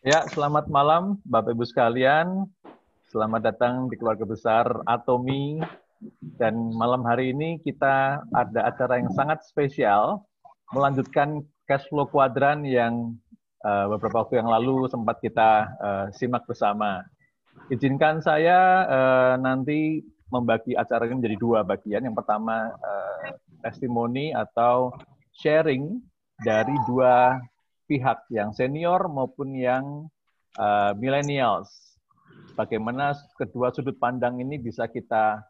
Ya, selamat malam Bapak Ibu sekalian. Selamat datang di keluarga besar Atomi. Dan malam hari ini kita ada acara yang sangat spesial, melanjutkan cash flow kuadran yang beberapa waktu yang lalu sempat kita simak bersama. Izinkan saya nanti membagi acara ini menjadi dua bagian. Yang pertama, testimoni atau sharing dari dua pihak, yang senior maupun yang millennials. Bagaimana kedua sudut pandang ini bisa kita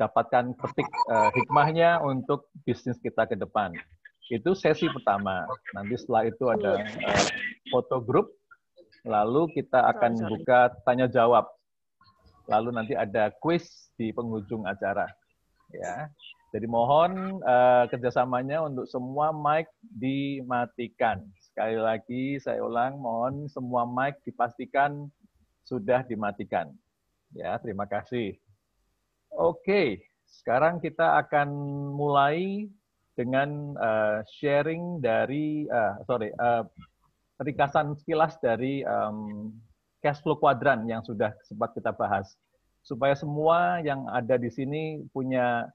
dapatkan petik hikmahnya untuk bisnis kita ke depan. Itu sesi pertama. Nanti setelah itu ada foto grup, lalu kita akan buka tanya jawab. Lalu nanti ada quiz di penghujung acara. Ya, jadi mohon kerjasamanya untuk semua mic dimatikan. Sekali lagi saya ulang, mohon semua mic dipastikan sudah dimatikan. Ya, terima kasih. Oke, sekarang kita akan mulai dengan sharing dari, ringkasan sekilas dari cash flow kuadran yang sudah sempat kita bahas. Supaya semua yang ada di sini punya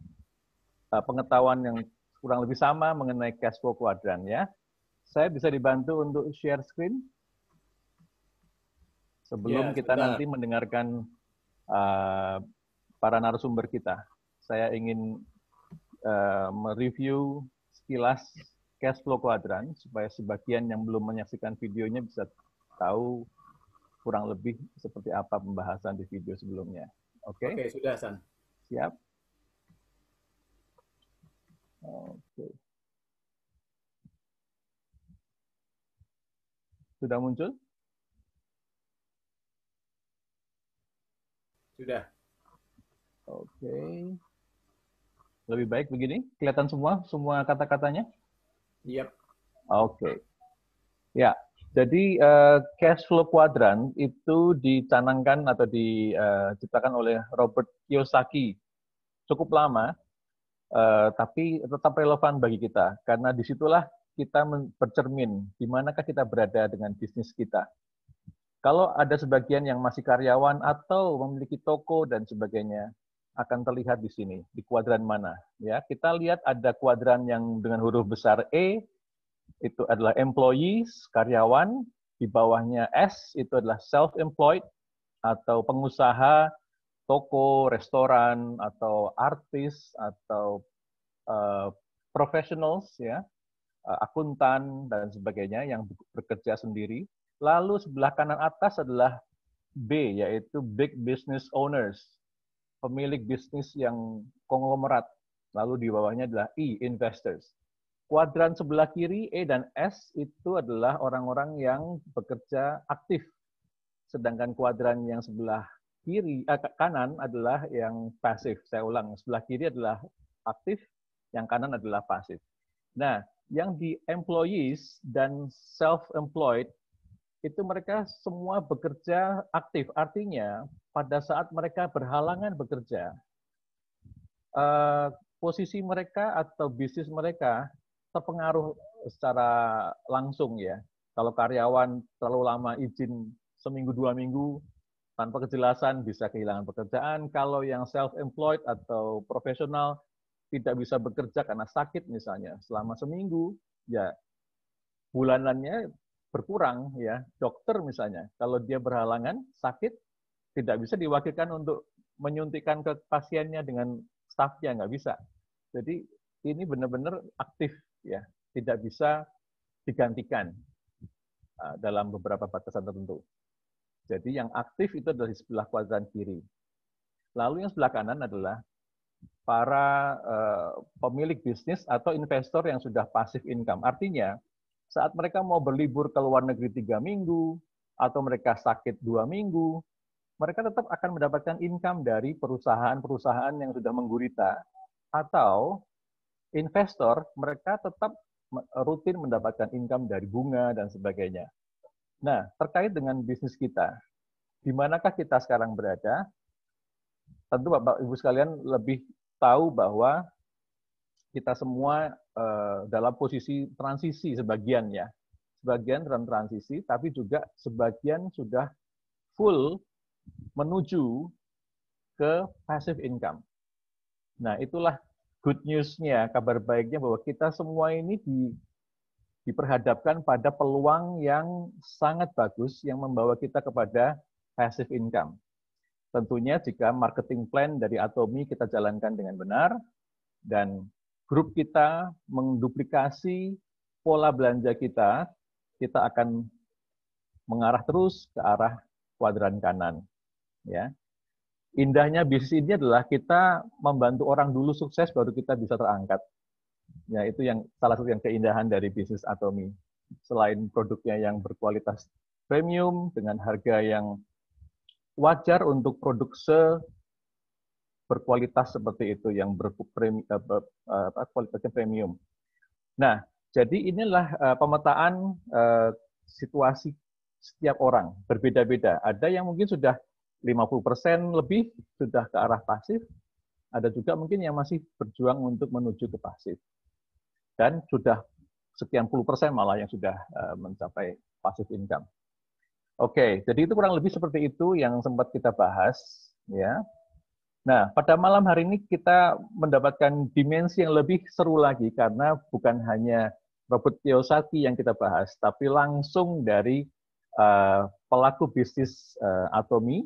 pengetahuan yang kurang lebih sama mengenai cash flow kuadran ya. Saya bisa dibantu untuk share screen sebelum kita nanti mendengarkan para narasumber kita. Saya ingin mereview sekilas cash flow kuadran supaya sebagian yang belum menyaksikan videonya bisa tahu kurang lebih seperti apa pembahasan di video sebelumnya. Oke? Oke, sudah, San. Siap? Oke. Sudah muncul? Sudah. Oke. Lebih baik begini? Kelihatan semua kata-katanya? Yep. Oke. Ya, jadi cash flow kuadran itu dicanangkan atau diciptakan oleh Robert Kiyosaki. Cukup lama, tapi tetap relevan bagi kita. Karena disitulah kita bercermin di manakah kita berada dengan bisnis kita. Kalau ada sebagian yang masih karyawan atau memiliki toko dan sebagainya, akan terlihat di sini, di kuadran mana. Ya, kita lihat ada kuadran yang dengan huruf besar E, itu adalah employees, karyawan. Di bawahnya S, itu adalah self-employed, atau pengusaha, toko, restoran, atau artis, atau professionals, ya, akuntan, dan sebagainya, yang bekerja sendiri. Lalu sebelah kanan atas adalah B, yaitu big business owners, pemilik bisnis yang konglomerat. Lalu di bawahnya adalah I, investors. Kuadran sebelah kiri, E dan S, itu adalah orang-orang yang bekerja aktif. Sedangkan kuadran yang sebelah kanan adalah yang pasif. Saya ulang, sebelah kiri adalah aktif, yang kanan adalah pasif. Nah, yang di employees dan self-employed, itu mereka semua bekerja aktif. Artinya, pada saat mereka berhalangan bekerja, posisi mereka atau bisnis mereka terpengaruh secara langsung ya. Kalau karyawan terlalu lama izin seminggu 2 minggu tanpa kejelasan bisa kehilangan pekerjaan. Kalau yang self-employed atau profesional tidak bisa bekerja karena sakit misalnya selama seminggu, ya bulanannya berkurang ya. Dokter misalnya, kalau dia berhalangan sakit tidak bisa diwakilkan untuk menyuntikkan ke pasiennya dengan stafnya, nggak bisa. Jadi ini benar-benar aktif ya, tidak bisa digantikan dalam beberapa batasan tertentu. Jadi yang aktif itu adalah di sebelah kuadran kiri. Lalu yang sebelah kanan adalah para pemilik bisnis atau investor yang sudah passive income. Artinya saat mereka mau berlibur ke luar negeri 3 minggu atau mereka sakit 2 minggu, mereka tetap akan mendapatkan income dari perusahaan-perusahaan yang sudah menggurita, atau investor mereka tetap rutin mendapatkan income dari bunga dan sebagainya. Nah, terkait dengan bisnis kita, di manakah kita sekarang berada? Tentu Bapak Ibu sekalian lebih tahu bahwa kita semua dalam posisi transisi sebagian ya. sebagian dalam transisi, tapi juga sebagian sudah full menuju ke passive income. Nah, itulah good news-nya, kabar baiknya bahwa kita semua ini diperhadapkan pada peluang yang sangat bagus yang membawa kita kepada passive income. Tentunya jika marketing plan dari Atomy kita jalankan dengan benar, dan grup kita menduplikasi pola belanja kita, kita akan mengarah terus ke arah kuadran kanan. Ya. Indahnya bisnis ini adalah kita membantu orang dulu sukses, baru kita bisa terangkat. Ya, itu yang salah satu yang keindahan dari bisnis Atomy. Selain produknya yang berkualitas premium dengan harga yang wajar untuk produk berkualitas seperti itu yang kualitasnya premium. Nah, jadi inilah pemetaan situasi setiap orang berbeda-beda. Ada yang mungkin sudah 50% lebih sudah ke arah pasif, ada juga mungkin yang masih berjuang untuk menuju ke pasif. Dan sudah sekian puluh persen malah yang sudah mencapai passive income. Oke, jadi itu kurang lebih seperti itu yang sempat kita bahas, ya. Nah, pada malam hari ini kita mendapatkan dimensi yang lebih seru lagi karena bukan hanya Robert Kiyosaki yang kita bahas, tapi langsung dari pelaku bisnis Atomy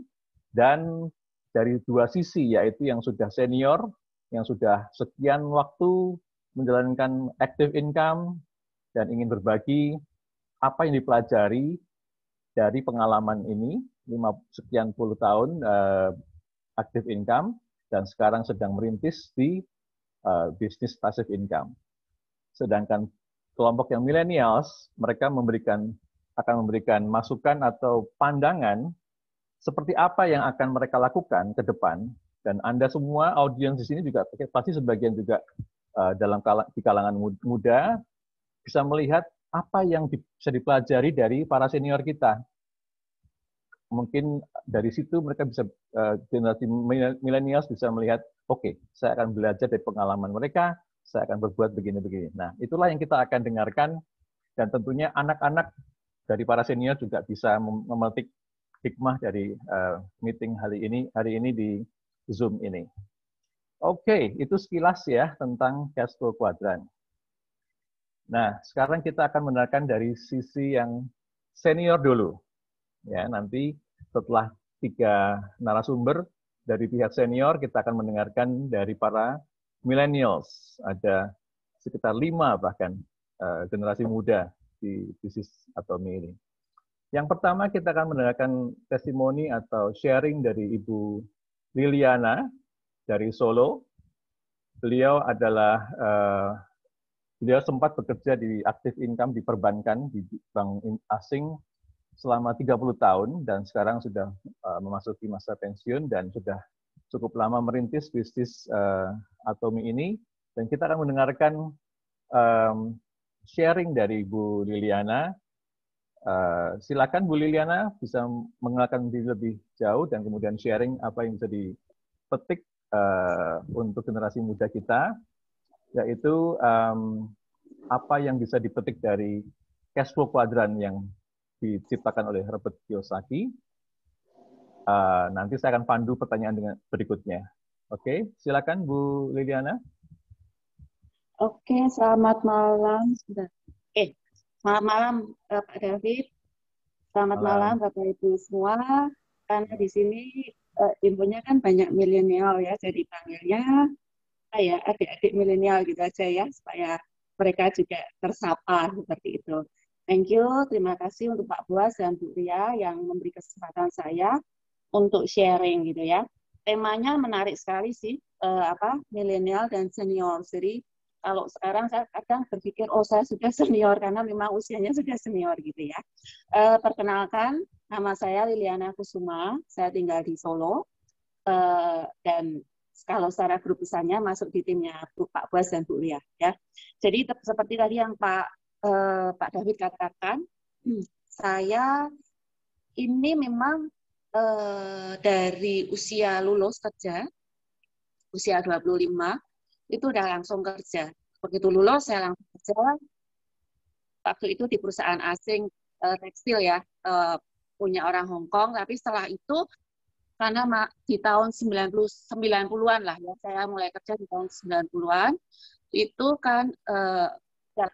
dan dari dua sisi, yaitu yang sudah senior, yang sudah sekian waktu menjalankan active income dan ingin berbagi apa yang dipelajari dari pengalaman ini, sekian puluh tahun active income, dan sekarang sedang merintis di bisnis passive income. Sedangkan kelompok yang millennials, mereka akan memberikan masukan atau pandangan seperti apa yang akan mereka lakukan ke depan, dan Anda semua audiens di sini juga pasti sebagian juga di kalangan muda bisa melihat apa yang bisa dipelajari dari para senior kita. Mungkin dari situ mereka bisa, generasi milenials bisa melihat, oke, saya akan belajar dari pengalaman mereka, saya akan berbuat begini-begini. Nah, itulah yang kita akan dengarkan, dan tentunya anak-anak dari para senior juga bisa memetik hikmah dari meeting hari ini di Zoom ini. Oke, itu sekilas ya tentang cash flow quadrant. Nah, sekarang kita akan mendengarkan dari sisi yang senior dulu. Ya, nanti setelah 3 narasumber dari pihak senior, kita akan mendengarkan dari para millennials. Ada sekitar 5 bahkan generasi muda di bisnis Atomy ini. Yang pertama kita akan mendengarkan testimoni atau sharing dari Ibu Liliana dari Solo. Beliau sempat bekerja di active income di perbankan, di bank asing selama 30 tahun, dan sekarang sudah memasuki masa pensiun dan sudah cukup lama merintis bisnis Atomy ini. Dan kita akan mendengarkan sharing dari Bu Liliana. Silakan Bu Liliana bisa mengenalkan diri lebih jauh dan kemudian sharing apa yang bisa dipetik untuk generasi muda kita, yaitu apa yang bisa dipetik dari cash flow quadrant yang diciptakan oleh Robert Kiyosaki. Nanti saya akan pandu pertanyaan dengan berikutnya. Oke, silakan Bu Liliana. Oke, selamat malam. Selamat malam Pak David. Selamat malam Bapak Ibu semua. Karena di sini infonya kan banyak milenial ya, jadi panggilnya adik-adik milenial gitu aja ya, supaya mereka juga tersapa seperti itu. Thank you, terima kasih untuk Pak Buas dan Bu Ria yang memberi kesempatan saya untuk sharing gitu ya. Temanya menarik sekali sih, milenial dan senior. Jadi kalau sekarang saya kadang berpikir, oh saya sudah senior karena memang usianya sudah senior gitu ya. Perkenalkan, nama saya Liliana Kusuma, saya tinggal di Solo, dan kalau secara grup besarnya masuk di timnya Pak Buas dan Bu Ria ya. Jadi seperti tadi yang Pak David katakan, saya ini memang dari usia lulus kerja, usia 25, itu udah langsung kerja. Begitu lulus, saya langsung kerja. waktu itu di perusahaan asing tekstil ya, punya orang Hong Kong, tapi setelah itu karena di tahun 90-an lah ya, saya mulai kerja di tahun 90-an, itu kan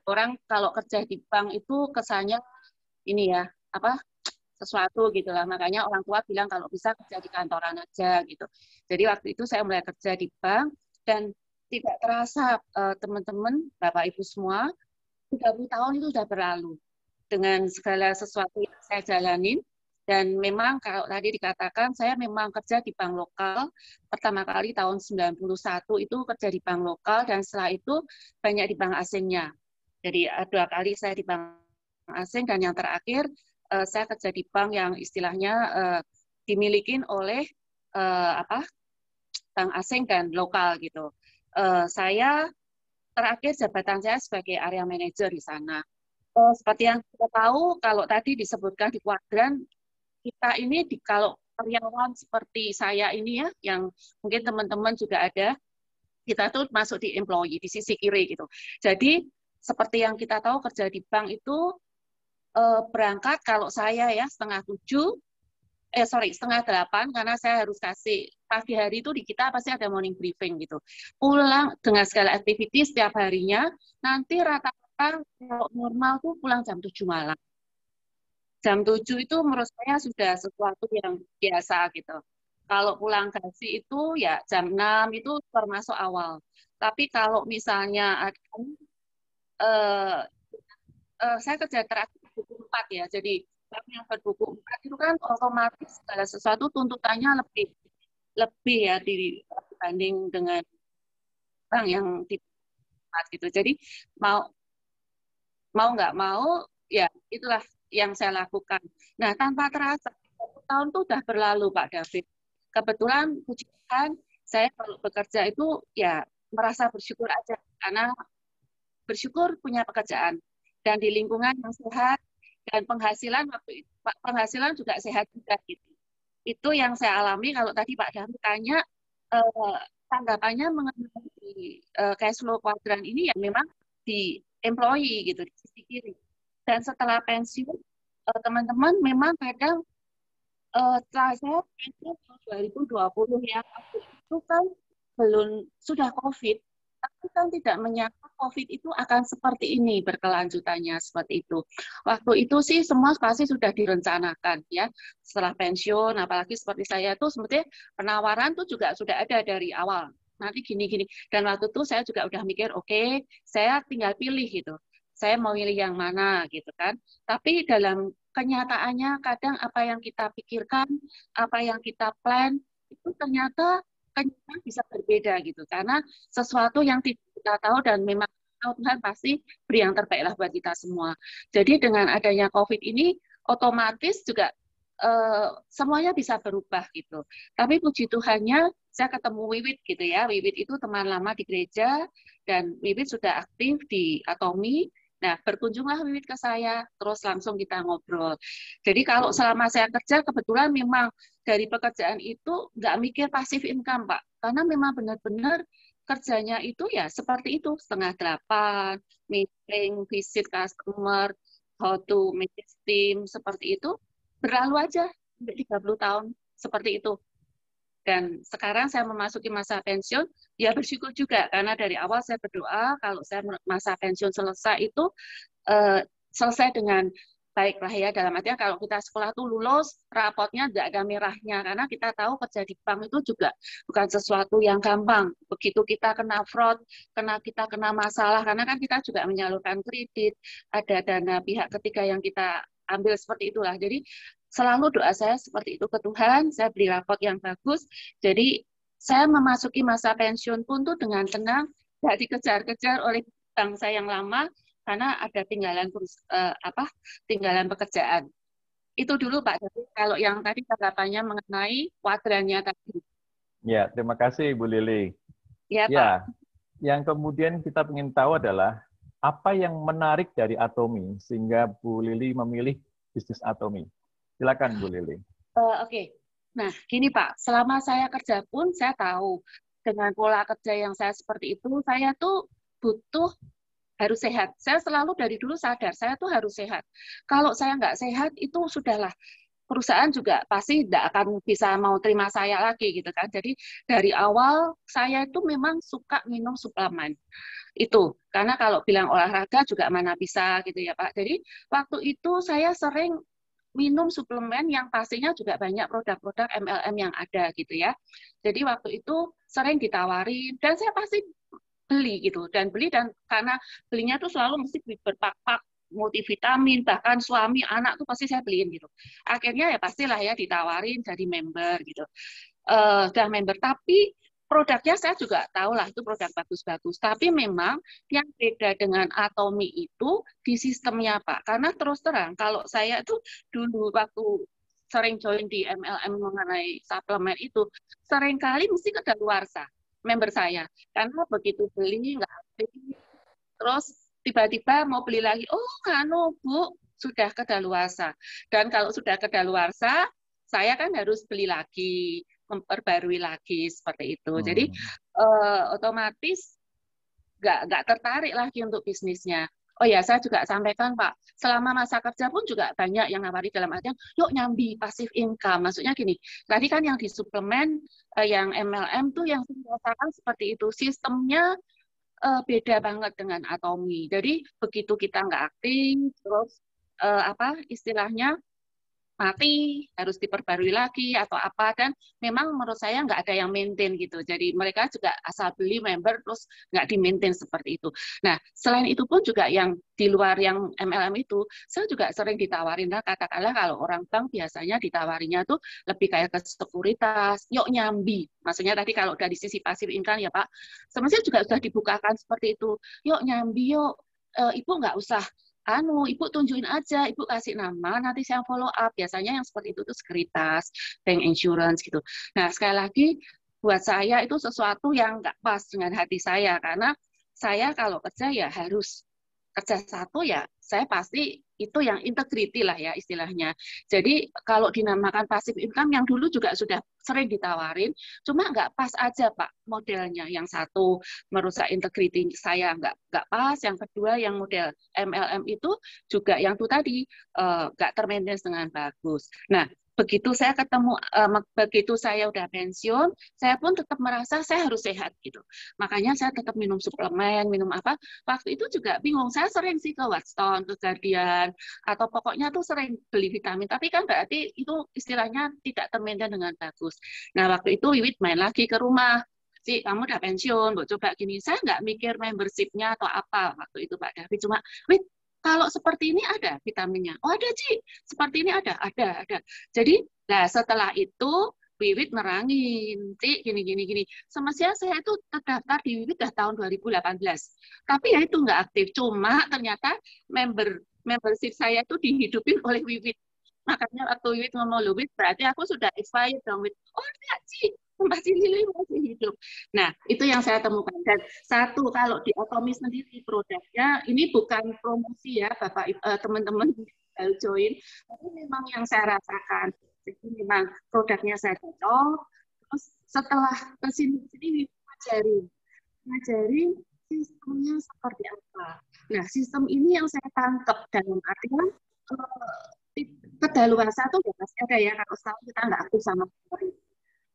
orang kalau kerja di bank itu kesannya ini ya, apa sesuatu gitu lah. Makanya orang tua bilang kalau bisa kerja di kantoran aja gitu. Jadi waktu itu saya mulai kerja di bank dan tidak terasa teman-teman, Bapak Ibu semua, 30 tahun itu sudah berlalu dengan segala sesuatu yang saya jalanin. Dan memang kalau tadi dikatakan saya memang kerja di bank lokal, pertama kali tahun 91 itu kerja di bank lokal dan setelah itu banyak di bank asingnya. Jadi 2 kali saya di bank asing dan yang terakhir saya kerja di bank yang istilahnya dimiliki oleh bank asing dan lokal gitu. Saya terakhir jabatan saya sebagai area manager di sana. Seperti yang kita tahu, kalau tadi disebutkan di kuadran, kita ini kalau karyawan seperti saya ini ya, yang mungkin teman-teman juga ada, kita tuh masuk di employee, di sisi kiri gitu. Jadi, seperti yang kita tahu kerja di bank itu berangkat kalau saya ya 7:30, karena saya harus kasih pagi hari itu di kita pasti ada morning briefing gitu. Pulang dengan segala aktivitas setiap harinya, nanti rata-rata kalau normal tuh pulang jam 7 malam. Jam 7 itu menurut saya sudah sesuatu yang biasa gitu. Kalau pulang gaji itu ya jam 6 itu termasuk awal. Tapi kalau misalnya saya kerja terakhir buku 4 ya, jadi bank yang berbuku 4 itu kan otomatis segala sesuatu tuntutannya lebih ya dibanding dengan bank yang di 4 gitu. Jadi mau nggak mau ya itulah yang saya lakukan. Nah, tanpa terasa 1 tahun itu sudah berlalu Pak David. Kebetulan puji Tuhan saya kalau bekerja itu ya merasa bersyukur aja karena bersyukur punya pekerjaan dan di lingkungan yang sehat dan penghasilan juga sehat juga gitu. Itu yang saya alami. Kalau tadi Pak David tanya tanggapannya mengenai cash flow kuadran ini ya memang di employee gitu di sisi kiri. Dan setelah pensiun teman-teman memang kadang setelah saya pensiun tahun 2020 ya, itu kan sudah COVID, tapi kan tidak menyangka COVID itu akan seperti ini berkelanjutannya seperti itu. Waktu itu sih semua pasti sudah direncanakan ya. Setelah pensiun, apalagi seperti saya itu sebetulnya penawaran tuh juga sudah ada dari awal. Nanti gini-gini. Dan waktu itu saya juga udah mikir, oke, saya tinggal pilih gitu. Saya mau pilih yang mana gitu kan. Tapi dalam kenyataannya kadang apa yang kita pikirkan, apa yang kita plan itu ternyata bisa berbeda gitu. Karena sesuatu yang tidak kita tahu dan memang Tuhan pasti beri yang terbaik lah buat kita semua. Jadi dengan adanya COVID ini otomatis juga semuanya bisa berubah gitu. Tapi puji Tuhannya saya ketemu Wiwit gitu ya. Wiwit itu teman lama di gereja dan Wiwit sudah aktif di Atomi. Nah, berkunjunglah Wiwit ke saya, terus langsung kita ngobrol. Jadi kalau selama saya kerja, kebetulan memang dari pekerjaan itu nggak mikir passive income, Pak. Karena memang benar-benar kerjanya itu ya seperti itu, 7:30, meeting, visit customer, how to manage team, seperti itu. Berlalu aja, 30 tahun, seperti itu. Dan sekarang saya memasuki masa pensiun, ya bersyukur juga karena dari awal saya berdoa kalau saya masa pensiun selesai itu selesai dengan baik lah ya, dalam artinya kalau kita sekolah tuh lulus, rapotnya tidak ada merahnya karena kita tahu kerja di bank itu juga bukan sesuatu yang gampang. Begitu kita kena fraud, kita kena masalah karena kan kita juga menyalurkan kredit, ada dana pihak ketiga yang kita ambil seperti itulah. Jadi selalu doa saya seperti itu ke Tuhan, saya beri rapot yang bagus. Jadi saya memasuki masa pensiun pun tuh dengan tenang, tidak dikejar-kejar oleh bank saya yang lama karena ada tinggalan pekerjaan. Itu dulu Pak David, kalau yang tadi tanggapannya mengenai kuadrannya tadi. Ya, terima kasih Bu Lili. Ya, ya Pak. Yang kemudian kita ingin tahu adalah apa yang menarik dari Atomi sehingga Bu Lili memilih bisnis Atomi. Silakan Bu Lili. Oke. Nah, gini Pak, selama saya kerja pun saya tahu dengan pola kerja yang saya seperti itu, saya tuh butuh harus sehat. Saya selalu dari dulu sadar, saya tuh harus sehat. Kalau saya nggak sehat, itu sudahlah. Perusahaan juga pasti tidak akan bisa mau terima saya lagi gitu kan. Jadi dari awal saya itu memang suka minum suplemen. Itu karena kalau bilang olahraga juga mana bisa gitu ya Pak. Jadi waktu itu saya sering minum suplemen yang pastinya juga banyak produk-produk MLM yang ada gitu ya. Jadi waktu itu sering ditawarin dan saya pasti beli gitu dan karena belinya tuh selalu mesti berpak-pak multivitamin, bahkan suami anak tuh pasti saya beliin gitu. Akhirnya ya pastilah ya ditawarin jadi member gitu. Udah member, tapi produknya saya juga tahu lah itu produk bagus-bagus. Tapi memang yang beda dengan Atomy itu di sistemnya Pak. Karena terus terang kalau saya tuh dulu waktu sering join di MLM mengenai suplemen itu, sering kali mesti kedaluarsa member saya. Karena begitu beli nggak aktif, terus tiba-tiba mau beli lagi, oh anu Bu, sudah kedaluarsa. Dan kalau sudah kedaluarsa, saya kan harus beli lagi, memperbarui lagi seperti itu. Jadi otomatis nggak tertarik lagi untuk bisnisnya. Oh ya, saya juga sampaikan Pak, selama masa kerja pun juga banyak yang nawari dalam artian, yuk nyambi pasif income. Maksudnya gini, tadi kan yang di suplemen, yang MLM tuh yang saya rasakan seperti itu, sistemnya beda banget dengan Atomy. Jadi begitu kita nggak aktif, terus apa istilahnya mati, harus diperbarui lagi atau apa, dan memang menurut saya nggak ada yang maintain gitu. Jadi mereka juga asal beli member terus nggak di-maintain seperti itu. Nah, selain itu pun juga yang di luar yang MLM itu, saya juga sering ditawarin lah, katakanlah kalau orang bank biasanya ditawarinya tuh lebih kayak ke sekuritas, yuk nyambi. Maksudnya tadi kalau dari sisi pasif income ya Pak, sebenarnya juga sudah dibukakan seperti itu. Yuk nyambi, yuk Ibu nggak usah Ibu tunjukin aja, Ibu kasih nama, nanti saya follow up. Biasanya yang seperti itu tuh sekuritas, bank insurance gitu. Nah, sekali lagi, buat saya itu sesuatu yang nggak pas dengan hati saya, karena saya kalau kerja ya harus kerja satu ya, saya pasti itu yang integrity lah ya istilahnya. Jadi kalau dinamakan passive income yang dulu juga sudah sering ditawarin, cuma nggak pas aja Pak modelnya. Yang satu merusak integrity saya nggak pas, yang kedua yang model MLM itu juga yang itu tadi nggak termaintain dengan bagus. Nah, begitu saya ketemu, begitu saya udah pensiun, saya pun tetap merasa saya harus sehat gitu. Makanya saya tetap minum suplemen, minum apa. Waktu itu juga bingung, saya sering sih ke Watsons, ke Guardian, atau pokoknya tuh sering beli vitamin. Tapi kan berarti itu istilahnya tidak termaintain dengan bagus. Nah, waktu itu Wiwit main lagi ke rumah. Ci, kamu udah pensiun, mau coba gini. Saya nggak mikir membership-nya atau apa waktu itu Pak David. Cuma, Wit, kalau seperti ini ada vitaminnya. Oh ada Ci, seperti ini ada. Jadi, nah setelah itu Wiwit nerangin, Ci, gini. Semestinya saya itu terdaftar di Wiwit udah tahun 2018. Tapi ya itu nggak aktif. Cuma ternyata membership saya itu dihidupin oleh Wiwit. Makanya waktu Wiwit ngomong, Wiwit berarti aku sudah expired dong. Oh enggak Ci, masih Lili masih hidup. Nah, itu yang saya temukan. Dan satu, kalau di Atomy sendiri produknya, ini bukan promosi ya, Bapak teman-teman join, tapi memang yang saya rasakan. Jadi memang produknya saya cocok, terus setelah kesini ngajarin sistemnya seperti apa. Nah, sistem ini yang saya tangkap dalam artian kedaluarsa itu ya pasti ada ya, kalau sekarang kita nggak aktif sama sekali.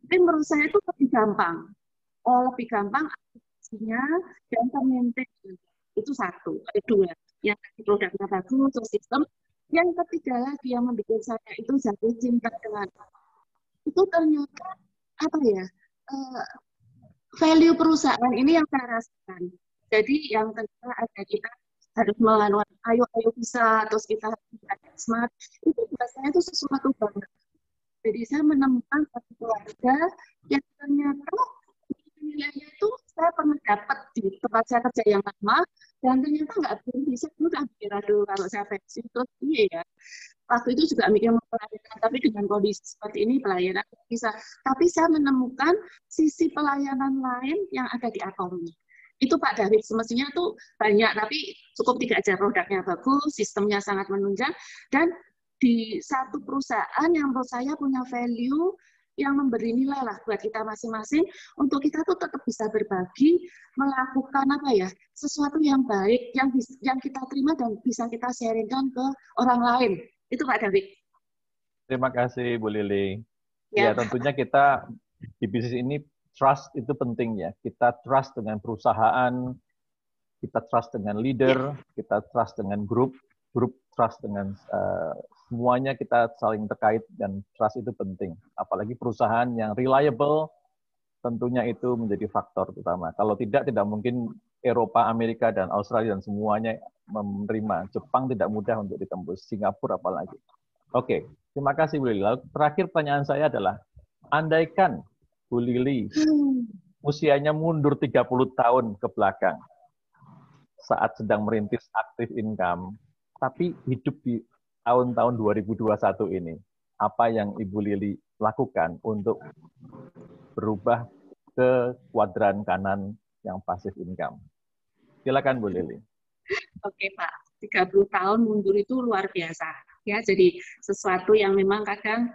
Tapi menurut saya itu lebih gampang. Lebih gampang aplikasinya dan termaintain. Itu satu. Kedua, yang produknya bagus, terus sistem. Yang ketiga lagi yang membuat saya itu jatuh cinta dengan itu ternyata apa ya, value perusahaan ini yang saya rasakan. Jadi yang kedua ada kita harus melawan, ayo bisa, terus kita harus smart. Itu biasanya itu sesuatu banget. Jadi saya menemukan satu keluarga yang ternyata nilainya itu saya pernah dapat di tempat saya kerja yang lama, dan ternyata nggak bisa, udah mikir aduh kalau saya pensiun terus iya ya. Waktu itu juga mikir mau pelayanan, tapi dengan kondisi seperti ini pelayanan bisa. Tapi saya menemukan sisi pelayanan lain yang ada di Atomy. Itu Pak David, semestinya tuh banyak, tapi cukup 3 aja, produknya bagus, sistemnya sangat menunjang, dan di satu perusahaan yang menurut saya punya value yang memberi nilai lah buat kita masing-masing untuk kita tuh tetap bisa berbagi, melakukan apa ya, sesuatu yang baik yang kita terima dan bisa kita sharingkan ke orang lain. Itu Pak David. Terima kasih Bu Lili. Ya, Ya, tentunya kita di bisnis ini trust itu penting ya. Kita trust dengan perusahaan, kita trust dengan leader, kita trust dengan grup trust dengan semuanya, kita saling terkait dan trust itu penting. Apalagi perusahaan yang reliable, tentunya itu menjadi faktor utama. Kalau tidak mungkin Eropa, Amerika, dan Australia dan semuanya menerima. Jepang tidak mudah untuk ditembus, Singapura apalagi. Oke, terima kasih Bu Lili. Lalu terakhir pertanyaan saya adalah, andaikan Bu Lili usianya mundur 30 tahun ke belakang, saat sedang merintis aktif income, tapi hidup di tahun-tahun 2021 ini, apa yang Ibu Lili lakukan untuk berubah ke kuadran kanan yang passive income? Silakan Bu Lili. Oke Pak, 30 tahun mundur itu luar biasa. Ya, jadi sesuatu yang memang kadang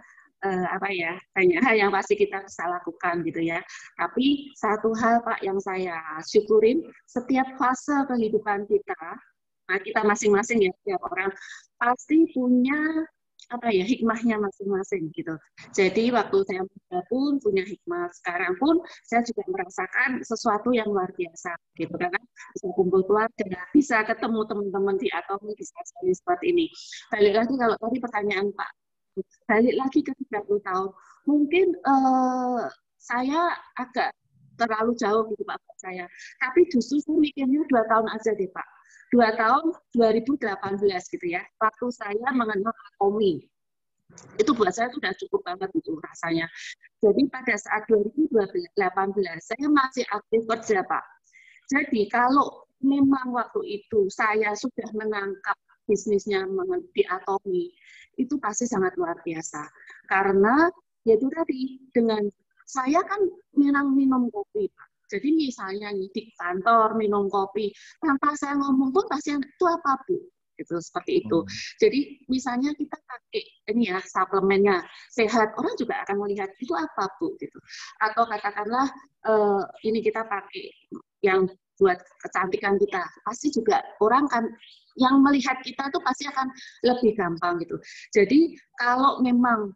banyak hal yang pasti kita bisa lakukan gitu ya. Tapi satu hal Pak yang saya syukurin, setiap fase kehidupan kita, nah kita masing-masing ya, setiap orang pasti punya hikmahnya masing-masing gitu. Jadi waktu saya muda pun punya hikmah, sekarang pun saya juga merasakan sesuatu yang luar biasa gitu, karena bisa kumpul keluarga, bisa ketemu teman-teman di Atomi, bisa seperti ini. Balik lagi kalau tadi pertanyaan Pak, balik lagi ke 30 tahun, mungkin saya agak terlalu jauh gitu Pak buat saya. Tapi justru saya mikirnya 2 tahun aja deh Pak. 2 tahun 2018 gitu ya. Waktu saya mengenal Atomi. Itu buat saya sudah cukup banget itu rasanya. Jadi pada saat 2018 saya masih aktif kerja Pak. Jadi kalau memang waktu itu saya sudah menangkap bisnisnya di Atomi, itu pasti sangat luar biasa. Karena yaitu tadi, dengan saya kan memang minum kopi Pak. Jadi misalnya nih di kantor minum kopi, tanpa saya ngomong pun pasti itu apa Bu? Gitu, seperti itu. Jadi misalnya kita pakai ini ya suplemennya sehat, orang juga akan melihat itu apa Bu gitu. Atau katakanlah ini kita pakai yang buat kecantikan kita, pasti juga orang kan yang melihat kita tuh pasti akan lebih gampang gitu. Jadi kalau memang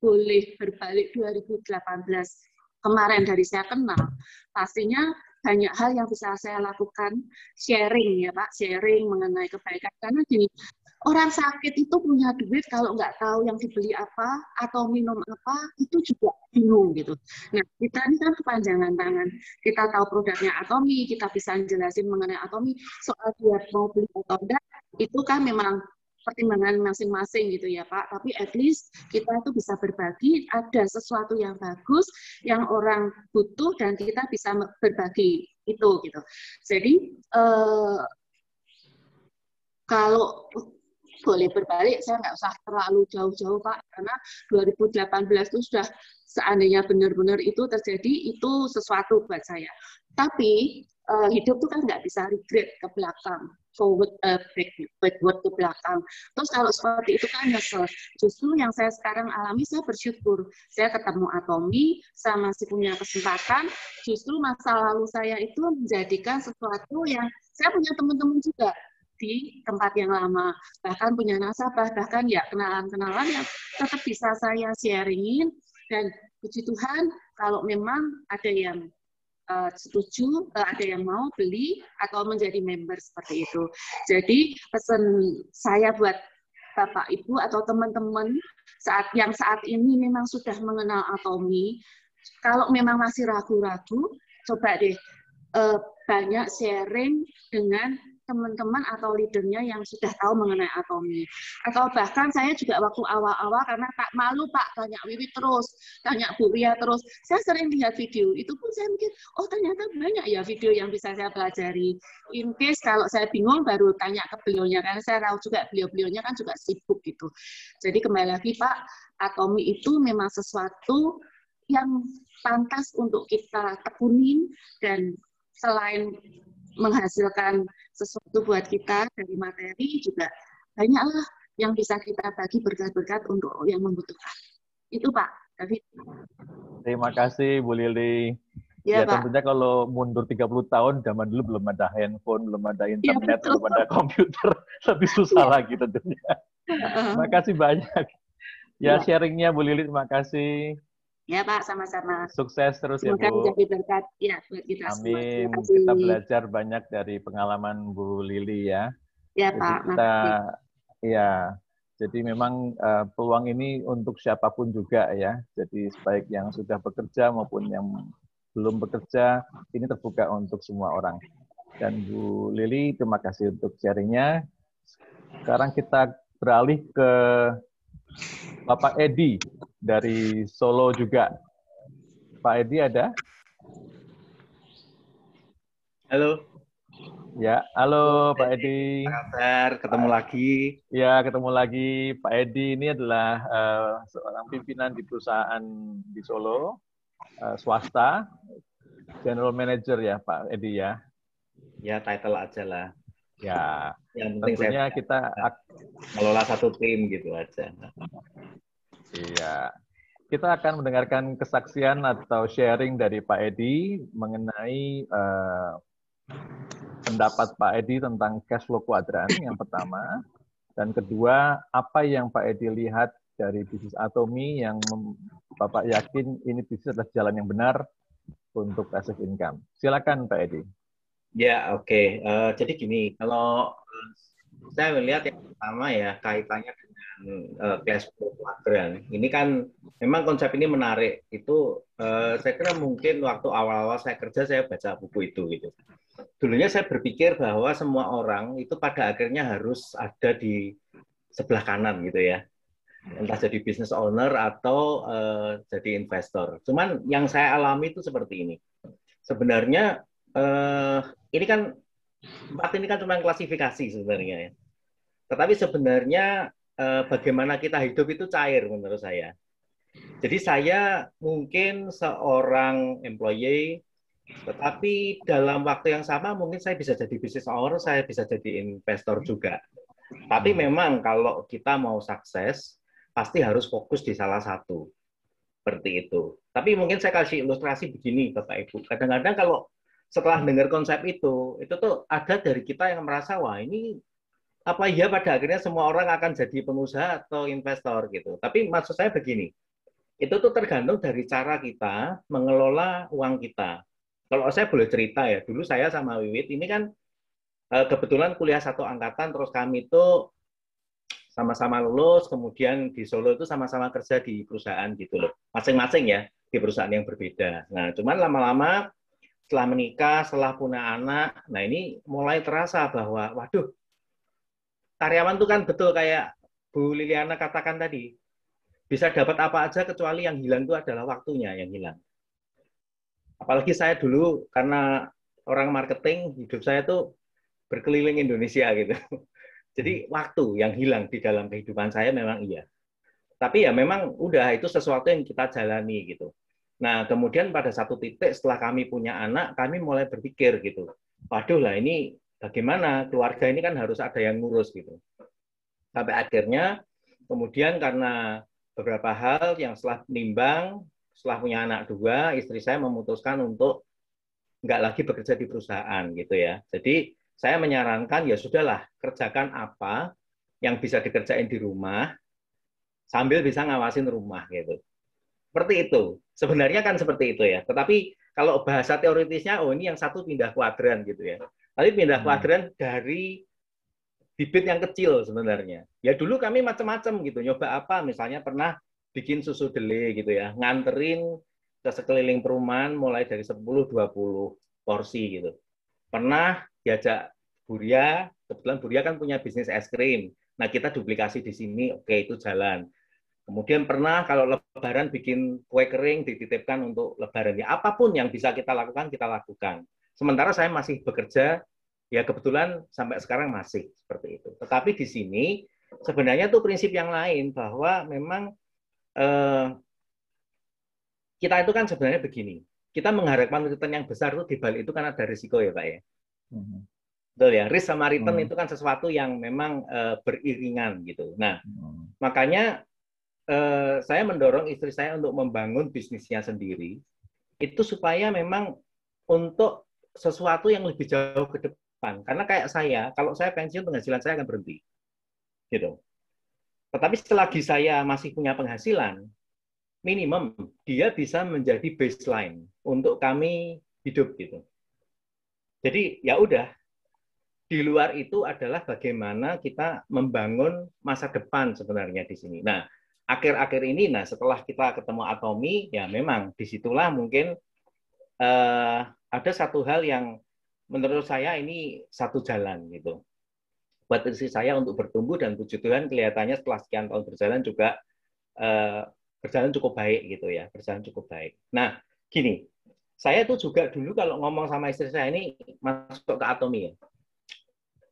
boleh berbalik 2018 kemarin dari saya kenal, pastinya banyak hal yang bisa saya lakukan, sharing ya Pak, sharing mengenai kebaikan. Karena gini, orang sakit itu punya duit kalau nggak tahu yang dibeli apa atau minum apa, itu juga bingung gitu. Nah, kita ini kan kepanjangan tangan. Kita tahu produknya Atomi, kita bisa jelasin mengenai Atomi, soal dia mau beli atau enggak, itu kan memang pertimbangan masing-masing gitu ya Pak, tapi at least kita itu bisa berbagi, ada sesuatu yang bagus, yang orang butuh, dan kita bisa berbagi itu gitu. Jadi kalau boleh berbalik, saya nggak usah terlalu jauh-jauh Pak, karena 2018 itu sudah seandainya benar-benar itu terjadi, itu sesuatu buat saya. Tapi hidup itu kan nggak bisa regret ke belakang, forward, backward ke belakang. Terus kalau seperti itu kan nyesel. Justru yang saya sekarang alami, saya bersyukur. Saya ketemu Atomi, saya masih punya kesempatan. Justru masa lalu saya itu menjadikan sesuatu yang saya punya teman-teman juga di tempat yang lama, bahkan punya nasabah, bahkan ya kenalan-kenalan yang tetap bisa saya sharingin, dan puji Tuhan kalau memang ada yang setuju, ada yang mau beli atau menjadi member seperti itu. Jadi pesan saya buat Bapak Ibu atau teman-teman saat ini memang sudah mengenal Atomi, kalau memang masih ragu-ragu, coba deh banyak sharing dengan teman-teman atau leadernya yang sudah tahu mengenai Atomi. Atau bahkan saya juga waktu awal-awal, karena tak malu Pak, tanya Wiwi terus, tanya Bu Ria terus, saya sering lihat video, itu pun saya mikir, oh ternyata banyak ya video yang bisa saya pelajari. In case kalau saya bingung, baru tanya ke beliaunya, karena saya tahu juga beliau-beliaunya kan juga sibuk gitu. Jadi kembali lagi Pak, Atomi itu memang sesuatu yang pantas untuk kita tekunin, dan selain menghasilkan sesuatu buat kita dari materi, juga banyaklah yang bisa kita bagi berkat-berkat untuk yang membutuhkan. Itu Pak. David. Terima kasih Bu Lili. Ya, Ya Pak. tentunya kalau mundur 30 tahun, zaman dulu belum ada handphone, belum ada Ya, internet, betul. belum ada komputer, lebih susah Ya. lagi tentunya. Terima kasih banyak. Ya, Ya. sharingnya Bu Lili, terima kasih. Ya, Pak, sama-sama. Sukses terus ya Semoga Bu. menjadi berkat ya buat kita semua. Terima Amin. Kita kasih. belajar banyak dari pengalaman Bu Lili ya. Ya, Jadi Pak. kita, Makasih. ya, jadi memang peluang ini untuk siapapun juga ya. Jadi baik yang sudah bekerja maupun yang belum bekerja, ini terbuka untuk semua orang. Dan Bu Lili, terima kasih untuk sharingnya. Sekarang kita beralih ke Bapak Edi dari Solo juga. Pak Edi ada? Halo. Ya, halo Pak Edi. Apa kabar? Ketemu lagi. Ya, ketemu lagi. Pak Edi ini adalah seorang pimpinan di perusahaan di Solo, swasta, General Manager ya Pak Edi ya. Ya, title aja lah. Ya, Yang penting tentunya saya kita mengelola satu tim gitu aja. iya. Kita akan mendengarkan kesaksian atau sharing dari Pak Edi mengenai pendapat Pak Edi tentang cash flow kuadran yang pertama, dan kedua, apa yang Pak Edi lihat dari bisnis Atomi yang Bapak yakin ini bisnis adalah jalan yang benar untuk passive income. Silakan Pak Edi. Ya, oke. Jadi gini, kalau saya melihat yang pertama ya kaitannya dengan cash flow kuadran. Ini kan memang konsep ini menarik. Itu saya kira mungkin waktu awal-awal saya kerja saya baca buku itu gitu. Dulunya saya berpikir bahwa semua orang itu pada akhirnya harus ada di sebelah kanan gitu ya. Entah jadi business owner atau jadi investor. Cuman yang saya alami itu seperti ini. Sebenarnya ini kan empat ini kan cuma klasifikasi sebenarnya ya. Tetapi sebenarnya bagaimana kita hidup itu cair menurut saya. Jadi saya mungkin seorang employee, tetapi dalam waktu yang sama mungkin saya bisa jadi business owner, saya bisa jadi investor juga. Tapi memang kalau kita mau sukses, pasti harus fokus di salah satu. Seperti itu. Tapi mungkin saya kasih ilustrasi begini, Bapak Ibu. Kadang-kadang kalau setelah dengar konsep itu tuh ada dari kita yang merasa, wah ini apa ya pada akhirnya semua orang akan jadi pengusaha atau investor gitu. Tapi maksud saya begini, itu tuh tergantung dari cara kita mengelola uang kita. Kalau saya boleh cerita ya, dulu saya sama Wiwit ini kan kebetulan kuliah satu angkatan, terus kami itu sama-sama lulus, kemudian di Solo itu sama-sama kerja di perusahaan gitu loh. Masing-masing ya, di perusahaan yang berbeda. Nah, cuman lama-lama setelah menikah, setelah punya anak, nah ini mulai terasa bahwa, waduh, karyawan itu kan betul kayak Bu Liliana katakan tadi, bisa dapat apa aja kecuali yang hilang itu adalah waktunya yang hilang. Apalagi saya dulu, karena orang marketing, hidup saya tuh berkeliling Indonesia gitu. Jadi waktu yang hilang di dalam kehidupan saya memang iya. Tapi ya memang udah itu sesuatu yang kita jalani gitu. Nah, kemudian pada satu titik setelah kami punya anak, kami mulai berpikir gitu. Waduh lah ini bagaimana keluarga ini kan harus ada yang ngurus gitu. Sampai akhirnya kemudian karena beberapa hal yang setelah nimbang, setelah punya anak dua, istri saya memutuskan untuk nggak lagi bekerja di perusahaan gitu ya. Jadi saya menyarankan ya sudahlah kerjakan apa yang bisa dikerjain di rumah sambil bisa ngawasin rumah gitu. Seperti itu. Sebenarnya kan seperti itu ya. Tetapi kalau bahasa teoritisnya, oh ini yang satu pindah kuadran gitu ya. Tapi pindah kuadran dari bibit yang kecil sebenarnya. Ya dulu kami macam-macam gitu. Nyoba apa, misalnya pernah bikin susu dele gitu ya. Nganterin ke sekeliling perumahan mulai dari 10-20 porsi gitu. Pernah diajak Buria, kebetulan Buria kan punya bisnis es krim. Nah, kita duplikasi di sini, oke itu jalan. Kemudian pernah kalau lebaran bikin kue kering dititipkan untuk lebaran. Ya, apapun yang bisa kita lakukan, kita lakukan. Sementara saya masih bekerja, ya kebetulan sampai sekarang masih seperti itu. Tetapi di sini sebenarnya tuh prinsip yang lain, bahwa memang kita itu kan sebenarnya begini, kita mengharapkan return yang besar itu di balik itu kan ada risiko ya Pak ya. Betul ya, risk sama return itu kan sesuatu yang memang beriringan gitu. Nah, makanya saya mendorong istri saya untuk membangun bisnisnya sendiri, itu supaya memang untuk sesuatu yang lebih jauh ke depan. Karena kayak saya, kalau saya pensiun, penghasilan saya akan berhenti. Gitu. Tetapi selagi saya masih punya penghasilan, minimum dia bisa menjadi baseline untuk kami hidup gitu. Jadi ya udah, di luar itu adalah bagaimana kita membangun masa depan sebenarnya di sini. Nah, akhir-akhir ini, nah setelah kita ketemu Atomi, ya memang disitulah mungkin ada satu hal yang menurut saya ini satu jalan gitu. Buat istri saya untuk bertumbuh dan puji Tuhan kelihatannya setelah sekian tahun berjalan juga berjalan cukup baik gitu ya, berjalan cukup baik. Nah, gini, saya tuh juga dulu kalau ngomong sama istri saya ini masuk ke Atomi ya.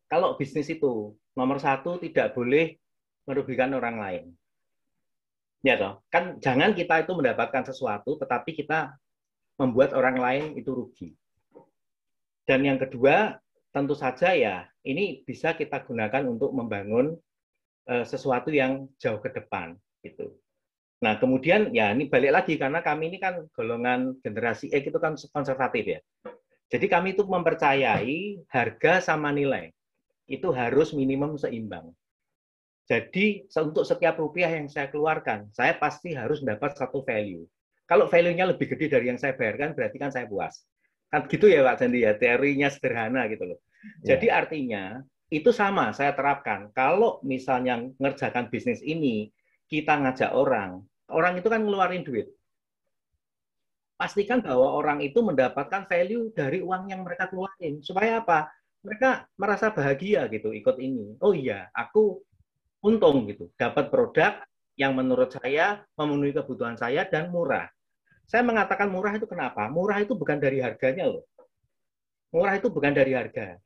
Kalau bisnis itu nomor satu tidak boleh merugikan orang lain. Ya toh, kan jangan kita itu mendapatkan sesuatu, tetapi kita membuat orang lain itu rugi. Dan yang kedua, tentu saja ya, ini bisa kita gunakan untuk membangun sesuatu yang jauh ke depan. Gitu. Nah, kemudian ya ini balik lagi, karena kami ini kan golongan generasi X itu kan konservatif ya. Jadi kami itu mempercayai harga sama nilai itu harus minimum seimbang. Jadi untuk setiap rupiah yang saya keluarkan, saya pasti harus dapat satu value. Kalau value-nya lebih gede dari yang saya bayarkan, berarti kan saya puas. Kan gitu ya Pak Sandi ya, teorinya sederhana gitu loh. Jadi artinya itu sama saya terapkan. Kalau misalnya ngerjakan bisnis ini, kita ngajak orang, orang itu kan ngeluarin duit. Pastikan bahwa orang itu mendapatkan value dari uang yang mereka keluarin. Supaya apa? Mereka merasa bahagia gitu ikut ini. Oh iya, aku untung gitu, dapat produk yang menurut saya memenuhi kebutuhan saya dan murah. Saya mengatakan murah itu kenapa? Murah itu bukan dari harganya loh. Murah itu bukan dari harga.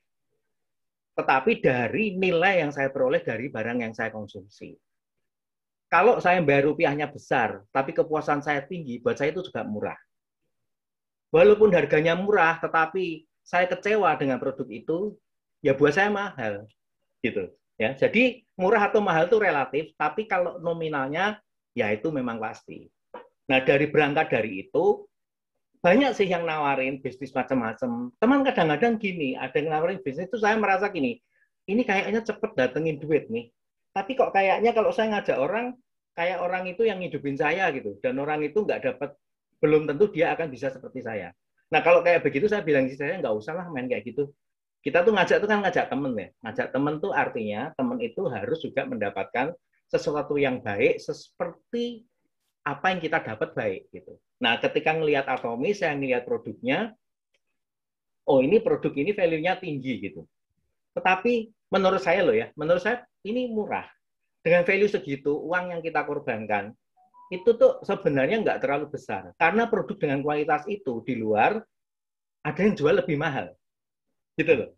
Tetapi dari nilai yang saya peroleh dari barang yang saya konsumsi. Kalau saya bayar rupiahnya besar, tapi kepuasan saya tinggi, buat saya itu juga murah. Walaupun harganya murah, tetapi saya kecewa dengan produk itu, ya buat saya mahal. Gitu. Ya, jadi murah atau mahal itu relatif, tapi kalau nominalnya ya itu memang pasti. Nah, dari berangkat dari itu banyak sih yang nawarin bisnis macam-macam. Teman kadang-kadang gini, ada yang nawarin bisnis itu saya merasa gini, ini kayaknya cepet datengin duit nih. Tapi kok kayaknya kalau saya ngajak orang, kayak orang itu yang ngidupin saya gitu, dan orang itu nggak dapat, belum tentu dia akan bisa seperti saya. Nah, kalau kayak begitu saya bilang sih saya nggak usah lah main kayak gitu. Kita tuh ngajak tuh kan ngajak temen ya. Ngajak temen tuh artinya temen itu harus juga mendapatkan sesuatu yang baik seperti apa yang kita dapat baik gitu. Nah, ketika ngelihat Atomi, saya ngelihat produknya, oh ini produk ini value-nya tinggi gitu. Tetapi menurut saya loh ya, menurut saya ini murah. Dengan value segitu, uang yang kita korbankan, itu tuh sebenarnya nggak terlalu besar. Karena produk dengan kualitas itu di luar, ada yang jual lebih mahal. Gitu loh.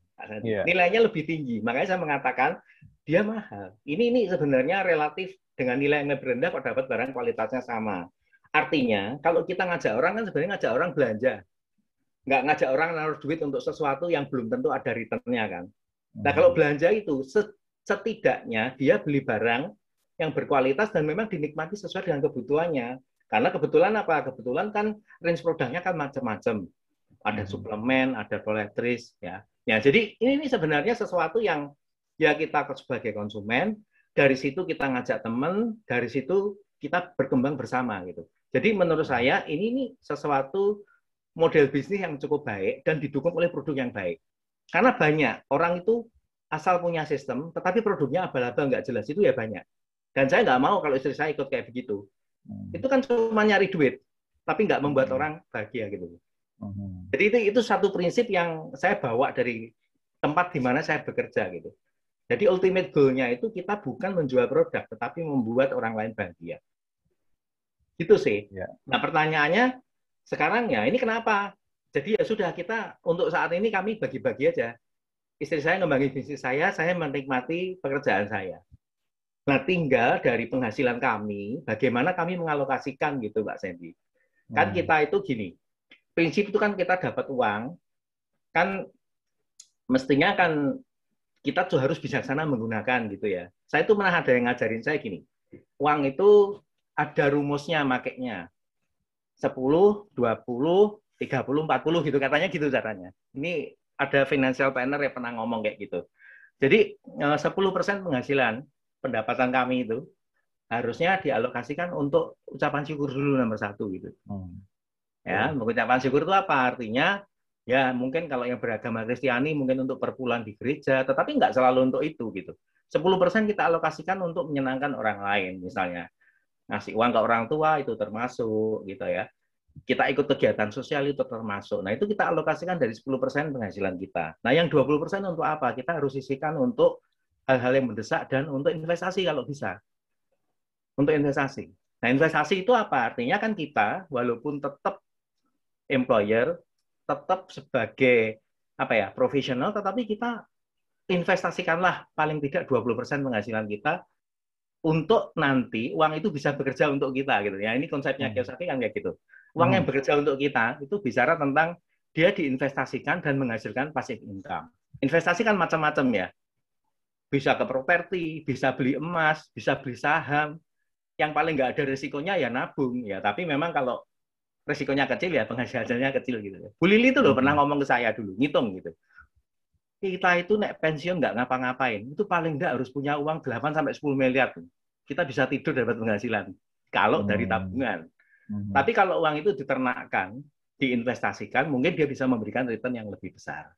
Nilainya lebih tinggi. Makanya saya mengatakan dia mahal. Ini sebenarnya relatif dengan nilai yang lebih rendah kok dapat barang kualitasnya sama. Artinya kalau kita ngajak orang kan sebenarnya ngajak orang belanja. Nggak ngajak orang naruh duit untuk sesuatu yang belum tentu ada return-nya kan. Nah kalau belanja itu setidaknya dia beli barang yang berkualitas dan memang dinikmati sesuai dengan kebutuhannya. Karena kebetulan apa? Kebetulan kan range produknya kan macam-macam. Ada suplemen, ada toiletries, ya. Ya, jadi ini sebenarnya sesuatu yang ya kita sebagai konsumen, dari situ kita ngajak teman, dari situ kita berkembang bersama gitu. Jadi menurut saya ini sesuatu model bisnis yang cukup baik dan didukung oleh produk yang baik. Karena banyak orang itu asal punya sistem, tetapi produknya abal-abal nggak jelas itu ya banyak. Dan saya nggak mau kalau istri saya ikut kayak begitu. Itu kan cuma nyari duit, tapi nggak membuat orang bahagia gitu. Jadi itu satu prinsip yang saya bawa dari tempat di mana saya bekerja gitu. Jadi ultimate goal-nya itu kita bukan menjual produk, tetapi membuat orang lain bahagia. Gitu sih. Nah pertanyaannya sekarang ya ini kenapa? Jadi ya sudah kita untuk saat ini kami bagi-bagi aja. Istri saya ngembangin bisnis saya menikmati pekerjaan saya. Nah tinggal dari penghasilan kami, bagaimana kami mengalokasikan gitu Mbak Sandy. Kan kita itu gini, prinsip itu kan kita dapat uang, kan mestinya kan kita tuh harus bijaksana menggunakan gitu ya. Saya itu pernah ada yang ngajarin saya gini, uang itu ada rumusnya makainya. 10, 20, 30, 40 gitu katanya gitu caranya. Ini ada financial planner yang pernah ngomong kayak gitu. Jadi 10% penghasilan pendapatan kami itu harusnya dialokasikan untuk ucapan syukur dulu nomor satu gitu. Ya, mengucapkan syukur itu apa? Artinya ya mungkin kalau yang beragama Kristiani mungkin untuk perpuluhan di gereja, tetapi nggak selalu untuk itu gitu. 10% kita alokasikan untuk menyenangkan orang lain misalnya. Ngasih uang ke orang tua itu termasuk gitu ya. Kita ikut kegiatan sosial itu termasuk. Nah, itu kita alokasikan dari 10% penghasilan kita. Nah, yang 20% untuk apa? Kita harus sisihkan untuk hal-hal yang mendesak dan untuk investasi kalau bisa. Untuk investasi. Nah, investasi itu apa? Artinya kan kita walaupun tetap employer, tetap sebagai apa ya, profesional, tetapi kita investasikanlah paling tidak 20% penghasilan kita untuk nanti uang itu bisa bekerja untuk kita gitu ya. Ini konsepnya Kiyosaki kan kayak gitu. Uang yang bekerja untuk kita itu bicara tentang dia diinvestasikan dan menghasilkan passive income. Investasi kan macam-macam ya. Bisa ke properti, bisa beli emas, bisa beli saham. Yang paling nggak ada resikonya ya nabung ya. Tapi memang kalau resikonya kecil ya penghasilannya kecil gitu. Bu Lili itu loh pernah ngomong ke saya dulu, ngitung gitu. Kita itu nek pensiun nggak ngapa-ngapain, itu paling nggak harus punya uang 8 sampai 10 miliar. Kita bisa tidur dapat penghasilan kalau dari tabungan. Tapi kalau uang itu diternakkan, diinvestasikan, mungkin dia bisa memberikan return yang lebih besar.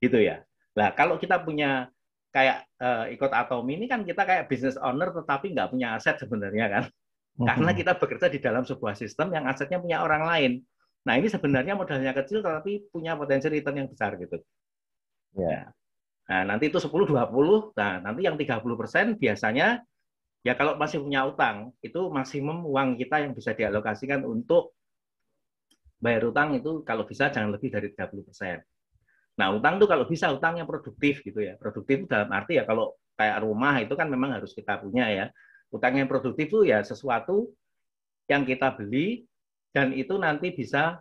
Gitu ya. Nah, kalau kita punya kayak ikut Atomi ini kan kita kayak business owner tetapi nggak punya aset sebenarnya kan. Karena kita bekerja di dalam sebuah sistem yang asetnya punya orang lain. Nah, ini sebenarnya modalnya kecil tetapi punya potensi return yang besar gitu. Ya. Nah, nanti itu 10, 20, nah nanti yang 30% biasanya ya kalau masih punya utang, itu maksimum uang kita yang bisa dialokasikan untuk bayar utang itu kalau bisa jangan lebih dari 30%. Nah, utang itu kalau bisa utang yang produktif gitu ya. Produktif dalam arti ya kalau kayak rumah itu kan memang harus kita punya ya. Utang yang produktif itu ya sesuatu yang kita beli dan itu nanti bisa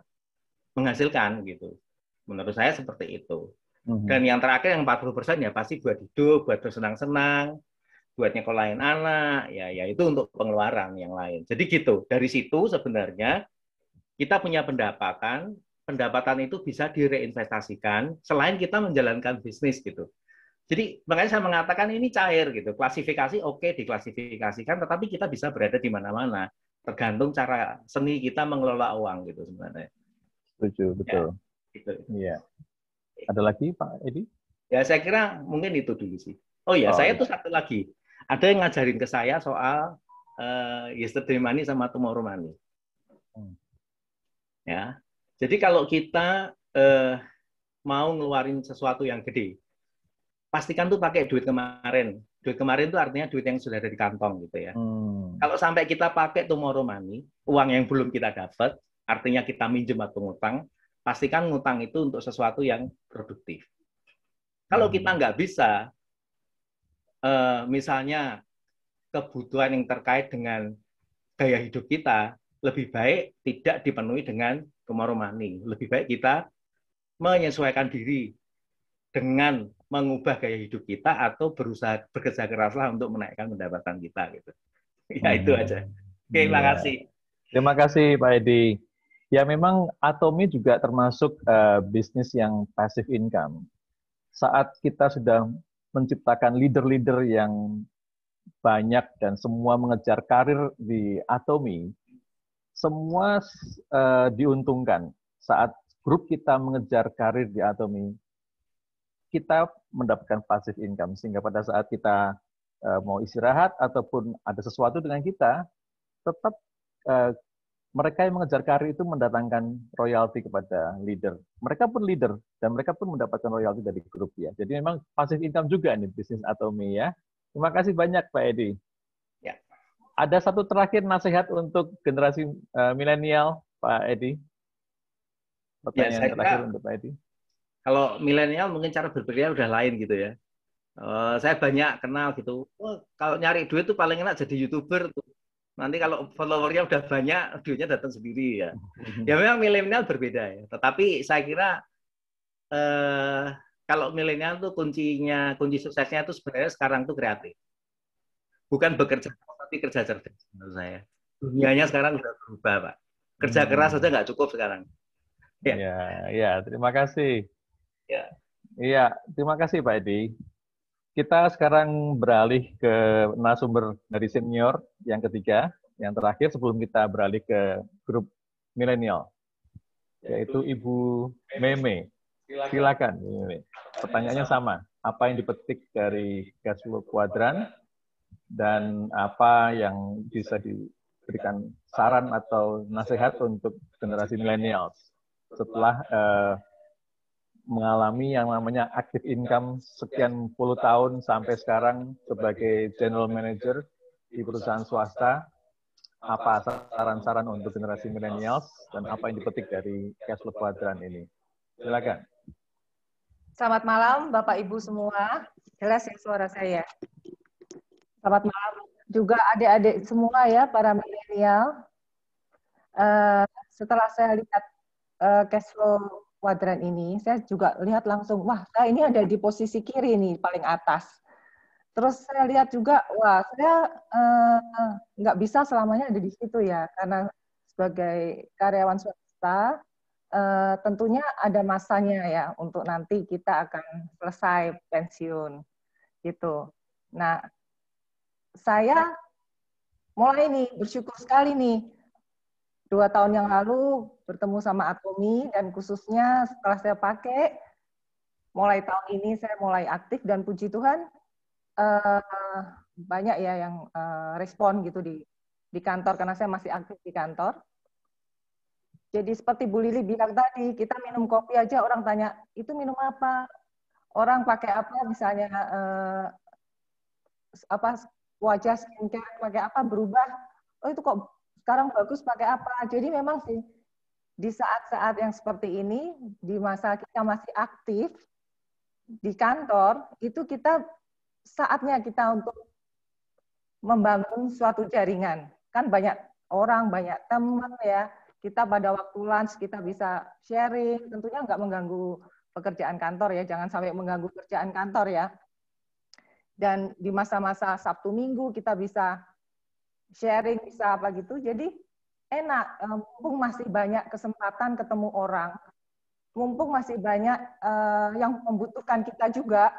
menghasilkan gitu. Menurut saya seperti itu. Dan yang terakhir yang 40% ya pasti buat hidup, buat bersenang-senang, buat nyekolahin anak, ya itu untuk pengeluaran yang lain. Jadi gitu. Dari situ sebenarnya kita punya pendapatan, pendapatan itu bisa direinvestasikan selain kita menjalankan bisnis gitu. Jadi makanya saya mengatakan ini cair gitu. Klasifikasi oke diklasifikasikan, tetapi kita bisa berada di mana-mana. Tergantung cara seni kita mengelola uang gitu sebenarnya. Setuju, betul. Ya, gitu. Iya. Ada lagi Pak Edi? Ya saya kira mungkin itu dulu sih. Oh ya, saya tuh satu lagi. Ada yang ngajarin ke saya soal yesterday money sama tomorrow money. Ya, jadi kalau kita mau ngeluarin sesuatu yang gede, pastikan tuh pakai duit kemarin. Duit kemarin itu artinya duit yang sudah ada di kantong gitu ya. Kalau sampai kita pakai tomorrow money, uang yang belum kita dapat, artinya kita minjem atau ngutang, pastikan ngutang itu untuk sesuatu yang produktif. Kalau kita nggak bisa, misalnya kebutuhan yang terkait dengan gaya hidup kita, lebih baik tidak dipenuhi dengan tomorrow money. Lebih baik kita menyesuaikan diri dengan mengubah gaya hidup kita atau berusaha bekerja keraslah untuk menaikkan pendapatan kita gitu. Ya itu aja. Oke, terima kasih. Terima kasih Pak Edi. Ya memang Atomi juga termasuk bisnis yang passive income. Saat kita sudah menciptakan leader-leader yang banyak dan semua mengejar karir di Atomi, semua diuntungkan. Saat grup kita mengejar karir di Atomi, kita mendapatkan passive income. Sehingga pada saat kita mau istirahat ataupun ada sesuatu dengan kita, tetap mereka yang mengejar karir itu mendatangkan royalti kepada leader. Mereka pun leader, dan mereka pun mendapatkan royalti dari grup ya. Jadi memang passive income juga nih bisnis Atomi ya. Terima kasih banyak Pak Edi. Ya. Ada satu terakhir nasihat untuk generasi milenial, Pak Edi. Pertanyaan terakhir untuk Pak Edi. Kalau milenial mungkin cara berpikirnya udah lain gitu ya. Saya banyak kenal gitu. Kalau nyari duit tuh paling enak jadi YouTuber tuh. Nanti kalau followernya udah banyak, duitnya datang sendiri ya. Ya memang milenial berbeda ya. Tetapi saya kira kalau milenial tuh kunci suksesnya tuh sebenarnya sekarang tuh kreatif. Bukan bekerja tapi kerja cerdas menurut saya. Dunianya sekarang sudah berubah, Pak. Kerja keras saja nggak cukup sekarang. Ya. Ya, terima kasih. Ya. Iya, terima kasih Pak Edi. Kita sekarang beralih ke narasumber dari senior yang ketiga, yang terakhir sebelum kita beralih ke grup milenial, yaitu Ibu Meme. Silakan, Bu Meme. Pertanyaannya sama. Apa yang dipetik dari cash flow kuadran dan apa yang bisa diberikan saran atau nasihat untuk generasi milenial setelah mengalami yang namanya active income sekian puluh tahun sampai sekarang sebagai general manager di perusahaan swasta, apa saran-saran untuk generasi milenials dan apa yang dipetik dari cash flow quadrant ini? Silakan. Selamat malam Bapak Ibu semua. Jelas ya suara saya. Selamat malam juga adik-adik semua ya para milenial. Setelah saya lihat cash flow kuadran ini, saya juga lihat langsung, wah, saya ini ada di posisi kiri nih, paling atas. Terus saya lihat juga, wah, saya nggak bisa selamanya ada di situ ya, karena sebagai karyawan swasta, tentunya ada masanya ya, untuk nanti kita akan selesai pensiun, gitu. Nah, saya mulai nih, bersyukur sekali nih, 2 tahun yang lalu bertemu sama Atomi dan khususnya setelah saya pakai, mulai tahun ini saya mulai aktif dan puji Tuhan banyak ya yang respon gitu di kantor karena saya masih aktif di kantor. Jadi seperti Bu Lili bilang tadi, kita minum kopi aja orang tanya, itu minum apa? Orang pakai apa misalnya wajah skincare pakai apa berubah? Oh itu kok sekarang bagus pakai apa? Jadi memang sih di saat-saat yang seperti ini, di masa kita masih aktif di kantor, itu kita saatnya kita untuk membangun suatu jaringan. Kan banyak orang, banyak teman ya. Kita pada waktu lunch kita bisa sharing, tentunya nggak mengganggu pekerjaan kantor ya, jangan sampai mengganggu pekerjaan kantor ya. Dan di masa-masa Sabtu Minggu kita bisa sharing, bisa apa gitu. Jadi enak, mumpung masih banyak kesempatan ketemu orang, mumpung masih banyak yang membutuhkan kita juga,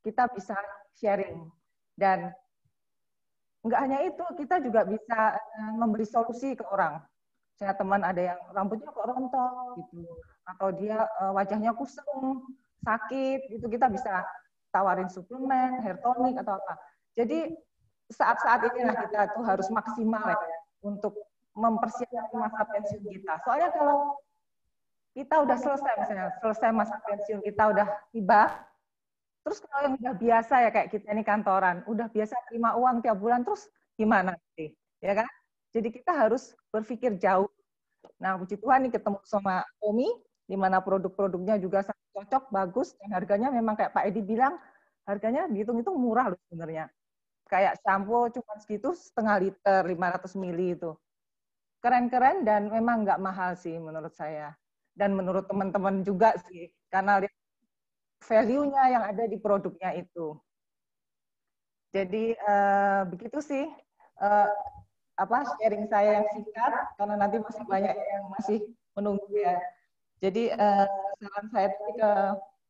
kita bisa sharing. Dan nggak hanya itu, kita juga bisa memberi solusi ke orang. Saya teman ada yang rambutnya kok rontok gitu, atau dia wajahnya kusam, sakit, gitu kita bisa tawarin suplemen, hair tonic atau apa. Jadi saat-saat inilah kita tuh harus maksimal ya untuk mempersiapkan masa pensiun kita. Soalnya kalau kita udah selesai, misalnya selesai masa pensiun kita udah tiba, terus kalau yang udah biasa ya kayak kita ini kantoran, udah biasa terima uang tiap bulan, terus gimana sih, ya kan? Jadi kita harus berpikir jauh. Nah, puji Tuhan nih ketemu sama Omi, di mana produk-produknya juga sangat cocok, bagus, dan harganya memang kayak Pak Edi bilang, harganya dihitung-hitung murah loh sebenarnya. Kayak shampoo cuma segitu setengah liter, 500 mili itu. Keren-keren dan memang nggak mahal sih menurut saya. Dan menurut teman-teman juga sih, karena lihat value-nya yang ada di produknya itu. Jadi begitu sih sharing saya yang singkat, karena nanti masih banyak yang masih menunggu ya. Jadi saran saya ke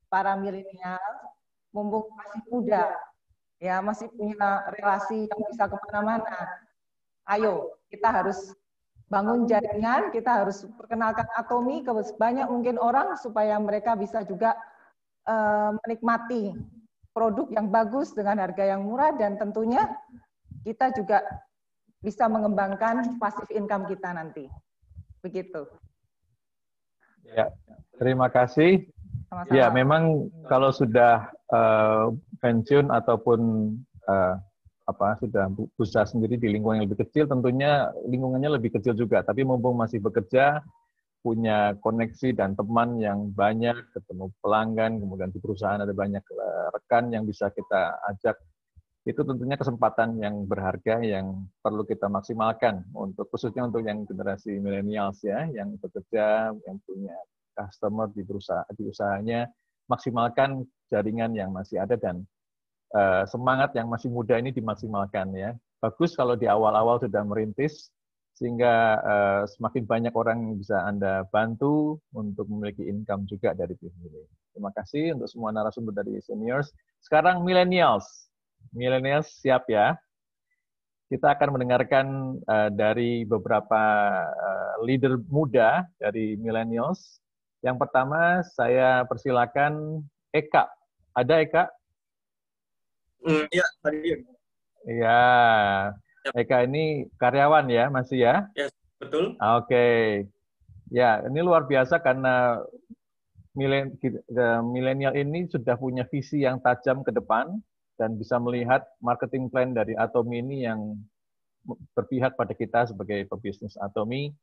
para milenial, mumpung masih muda, ya masih punya relasi yang bisa kemana-mana. Ayo, kita harus bangun jaringan, kita harus perkenalkan Atomi ke sebanyak mungkin orang supaya mereka bisa juga menikmati produk yang bagus dengan harga yang murah dan tentunya kita juga bisa mengembangkan passive income kita nanti. Begitu. Ya, terima kasih. Sama-sama. Ya, memang kalau sudah pensiun ataupun sudah usaha sendiri di lingkungan yang lebih kecil, tentunya lingkungannya lebih kecil juga. Tapi mumpung masih bekerja, punya koneksi dan teman yang banyak, ketemu pelanggan, kemudian di perusahaan ada banyak rekan yang bisa kita ajak, itu tentunya kesempatan yang berharga yang perlu kita maksimalkan, khususnya untuk yang generasi milenials ya, yang bekerja, yang punya customer di usahanya, maksimalkan jaringan yang masih ada dan semangat yang masih muda ini dimaksimalkan ya. Bagus kalau di awal-awal sudah merintis, sehingga semakin banyak orang yang bisa Anda bantu untuk memiliki income juga dari bisnis ini. Terima kasih untuk semua narasumber dari seniors. Sekarang millennials. Millennials siap ya? Kita akan mendengarkan dari beberapa leader muda dari millennials. Yang pertama, saya persilakan Eka. Ada Eka? Iya, hadir. Iya. Eka ini karyawan ya, masih ya? Ya, betul. Oke. Ya, ini luar biasa karena milenial ini sudah punya visi yang tajam ke depan dan bisa melihat marketing plan dari Atomi ini yang berpihak pada kita sebagai pebisnis Atomi